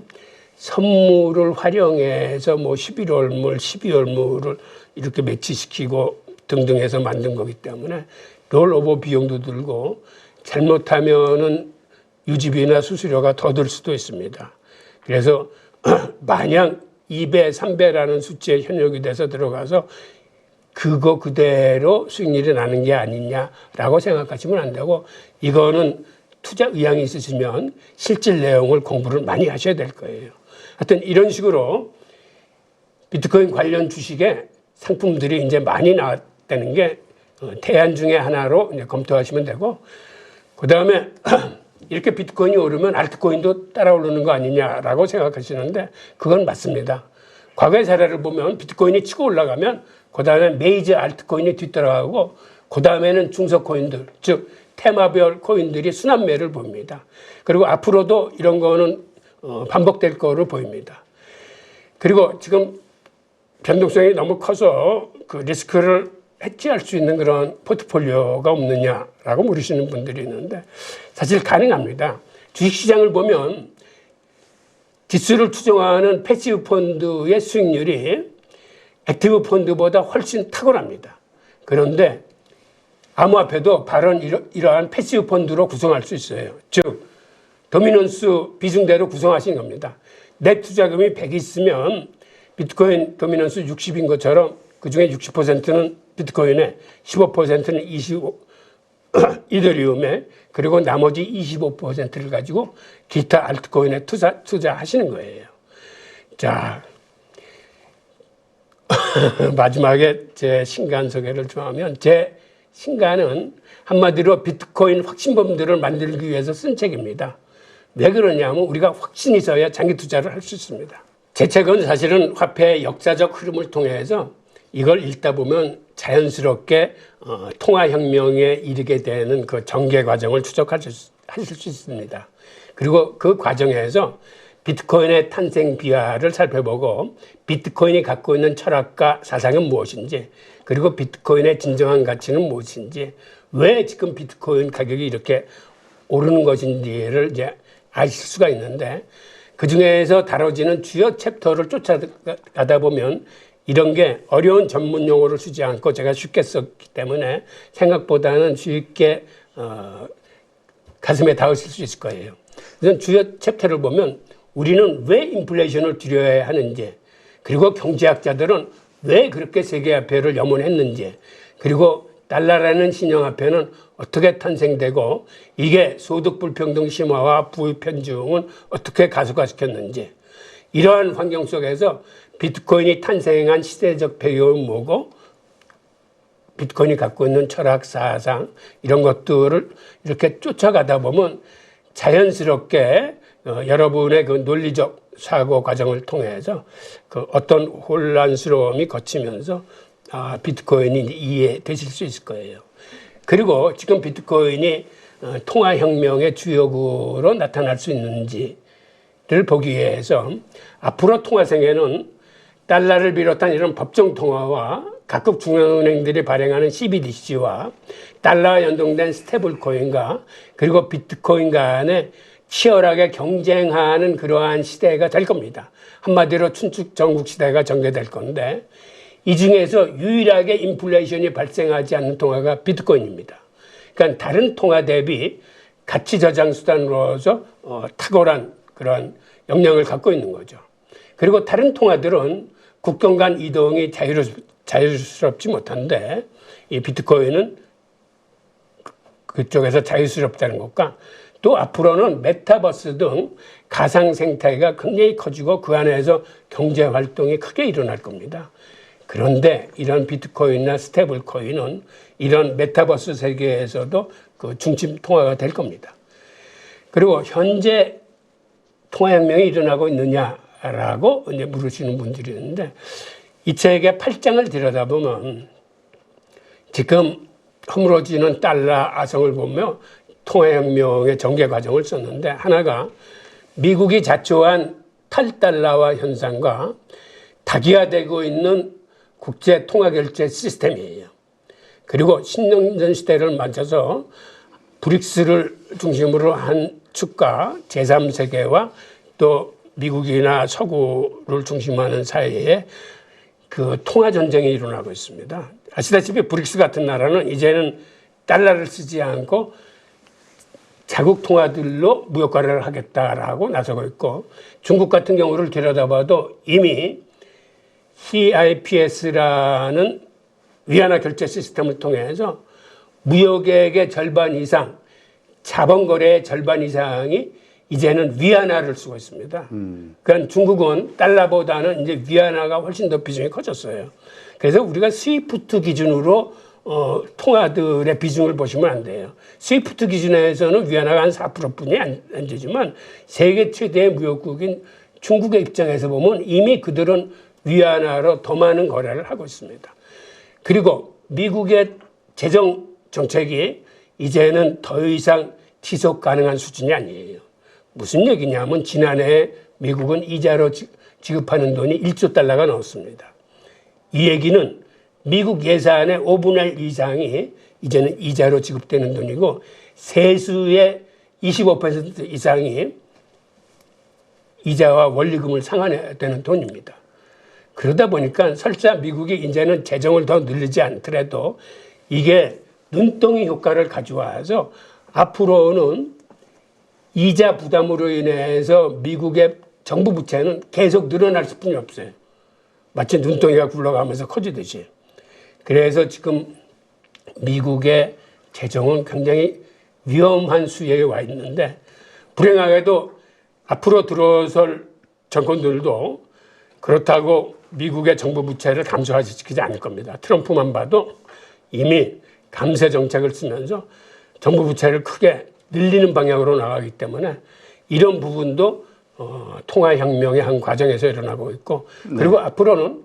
선물을 활용해서 뭐 11월물, 12월물을 이렇게 매치시키고 등등 해서 만든 거기 때문에 롤오버 비용도 들고 잘못하면은 유지비나 수수료가 더 들 수도 있습니다. 그래서 만약 2배, 3배라는 숫자에 현역이 돼서 들어가서 그거 그대로 수익률이 나는 게 아니냐라고 생각하시면 안 되고 이거는 투자 의향이 있으시면 실질 내용을 공부를 많이 하셔야 될 거예요. 하여튼 이런 식으로 비트코인 관련 주식에 상품들이 이제 많이 나왔다는 게 대안 중에 하나로 이제 검토하시면 되고 그 다음에 이렇게 비트코인이 오르면 알트코인도 따라 오르는 거 아니냐라고 생각하시는데 그건 맞습니다. 과거의 사례를 보면 비트코인이 치고 올라가면 그 다음에 메이저 알트코인이 뒤따라가고 그 다음에는 중소 코인들 즉 테마별 코인들이 순환매를 보입니다. 그리고 앞으로도 이런 거는 반복될 거로 보입니다. 그리고 지금 변동성이 너무 커서 그 리스크를 해지할 수 있는 그런 포트폴리오가 없느냐라고 물으시는 분들이 있는데 사실 가능합니다. 주식시장을 보면 지수를 추정하는 패시브 펀드의 수익률이 액티브 펀드보다 훨씬 탁월합니다. 그런데 암호화폐도 바로 이러한 패시브 펀드로 구성할 수 있어요. 즉 도미넌스 비중대로 구성하신 겁니다. 내 투자금이 100이 있으면 비트코인 도미넌스 60인 것처럼 그중에 60%는 비트코인에 15%는 이더리움에 그리고 나머지 25%를 가지고 기타 알트코인에 투자하시는 거예요. 자, 마지막에 제 신간 소개를 좀 하면 제 신간은 한마디로 비트코인 확신범들을 만들기 위해서 쓴 책입니다. 왜 그러냐면 우리가 확신이 있어야 장기 투자를 할 수 있습니다. 제 책은 사실은 화폐의 역사적 흐름을 통해서 이걸 읽다 보면 자연스럽게 통화혁명에 이르게 되는 그 전개 과정을 추적하실 수 있습니다. 그리고 그 과정에서 비트코인의 탄생 비화를 살펴보고 비트코인이 갖고 있는 철학과 사상은 무엇인지 그리고 비트코인의 진정한 가치는 무엇인지 왜 지금 비트코인 가격이 이렇게 오르는 것인지를 이제 아실 수가 있는데 그 중에서 다뤄지는 주요 챕터를 쫓아가다 보면 이런 게 어려운 전문 용어를 쓰지 않고 제가 쉽게 썼기 때문에 생각보다는 쉽게 가슴에 닿으실 수 있을 거예요. 우선 주요 챕터를 보면 우리는 왜 인플레이션을 두려워해야 하는지 그리고 경제학자들은 왜 그렇게 세계화폐를 염원했는지 그리고 달러라는 신용화폐는 어떻게 탄생되고 이게 소득 불평등 심화와 부의 편중은 어떻게 가속화시켰는지 이러한 환경 속에서 비트코인이 탄생한 시대적 배경은 뭐고 비트코인이 갖고 있는 철학, 사상 이런 것들을 이렇게 쫓아가다 보면 자연스럽게 여러분의 그 논리적 사고 과정을 통해서 그 어떤 혼란스러움이 거치면서 비트코인이 이해되실 수 있을 거예요. 그리고 지금 비트코인이 통화혁명의 주역으로 나타날 수 있는지를 보기 위해서 앞으로 통화생에는 달러를 비롯한 이런 법정 통화와 각국 중앙은행들이 발행하는 CBDC와 달러와 연동된 스테이블 코인과 그리고 비트코인 간에 치열하게 경쟁하는 그러한 시대가 될 겁니다. 한마디로 춘추 전국 시대가 전개될 건데 이 중에서 유일하게 인플레이션이 발생하지 않는 통화가 비트코인입니다. 그러니까 다른 통화 대비 가치 저장 수단으로서 탁월한 그런 역량을 갖고 있는 거죠. 그리고 다른 통화들은 국경 간 이동이 자유스럽지 못한데 이 비트코인은 그쪽에서 자유스럽다는 것과 또 앞으로는 메타버스 등 가상 생태계가 굉장히 커지고 그 안에서 경제 활동이 크게 일어날 겁니다. 그런데 이런 비트코인이나 스테이블 코인은 이런 메타버스 세계에서도 그 중심 통화가 될 겁니다. 그리고 현재 통화혁명이 일어나고 있느냐라고 이제 물으시는 분들이 있는데 이 책의 8장을 들여다보면 지금 허물어지는 달러 아성을 보며 통화혁명의 전개 과정을 썼는데 하나가 미국이 자초한 탈달러화 현상과 다기화되고 있는 국제 통화 결제 시스템이에요. 그리고 신냉전 시대를 맞춰서 브릭스를 중심으로 한 축과 제3세계와 또 미국이나 서구를 중심하는 사이에 그 통화 전쟁이 일어나고 있습니다. 아시다시피 브릭스 같은 나라는 이제는 달러를 쓰지 않고 자국 통화들로 무역 거래를 하겠다라고 나서고 있고, 중국 같은 경우를 들여다봐도 이미 CIPS라는 위안화 결제 시스템을 통해서 무역액의 절반 이상, 자본 거래의 절반 이상이 이제는 위안화를 쓰고 있습니다. 그러니까 중국은 달러보다는 이제 위안화가 훨씬 더 비중이 커졌어요. 그래서 우리가 스위프트 기준으로 통화들의 비중을 보시면 안 돼요. 스위프트 기준에서는 위안화가 한 4%뿐이 안 되지만 세계 최대의 무역국인 중국의 입장에서 보면 이미 그들은 위안화로 더 많은 거래를 하고 있습니다. 그리고 미국의 재정 정책이 이제는 더 이상 지속 가능한 수준이 아니에요. 무슨 얘기냐면 지난해 미국은 이자로 지급하는 돈이 1조 달러가 넘었습니다. 이 얘기는 미국 예산의 5분의 1 이상이 이제는 이자로 지급되는 돈이고 세수의 25% 이상이 이자와 원리금을 상환해야 되는 돈입니다. 그러다 보니까 설사 미국이 이제는 재정을 더 늘리지 않더라도 이게 눈덩이 효과를 가져와서 앞으로는 이자 부담으로 인해서 미국의 정부 부채는 계속 늘어날 수뿐이 없어요. 마치 눈덩이가 굴러가면서 커지듯이. 그래서 지금 미국의 재정은 굉장히 위험한 수위에 와 있는데, 불행하게도 앞으로 들어설 정권들도 그렇다고 미국의 정부 부채를 감소시키지 않을 겁니다. 트럼프만 봐도 이미 감세 정책을 쓰면서 정부 부채를 크게 늘리는 방향으로 나가기 때문에 이런 부분도 통화혁명의 한 과정에서 일어나고 있고, 그리고 앞으로는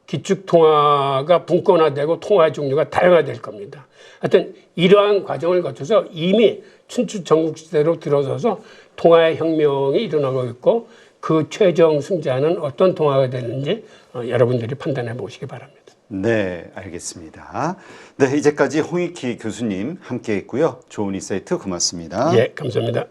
기축통화가 분권화되고 통화 종류가 다양화될 겁니다. 하여튼 이러한 과정을 거쳐서 이미 춘추 전국시대로 들어서서 통화의 혁명이 일어나고 있고, 그 최종 승자는 어떤 통화가 되는지 여러분들이 판단해 보시기 바랍니다. 네, 알겠습니다. 네, 이제까지 홍익희 교수님 함께 했고요. 좋은 인사이트 고맙습니다. 예, 감사합니다.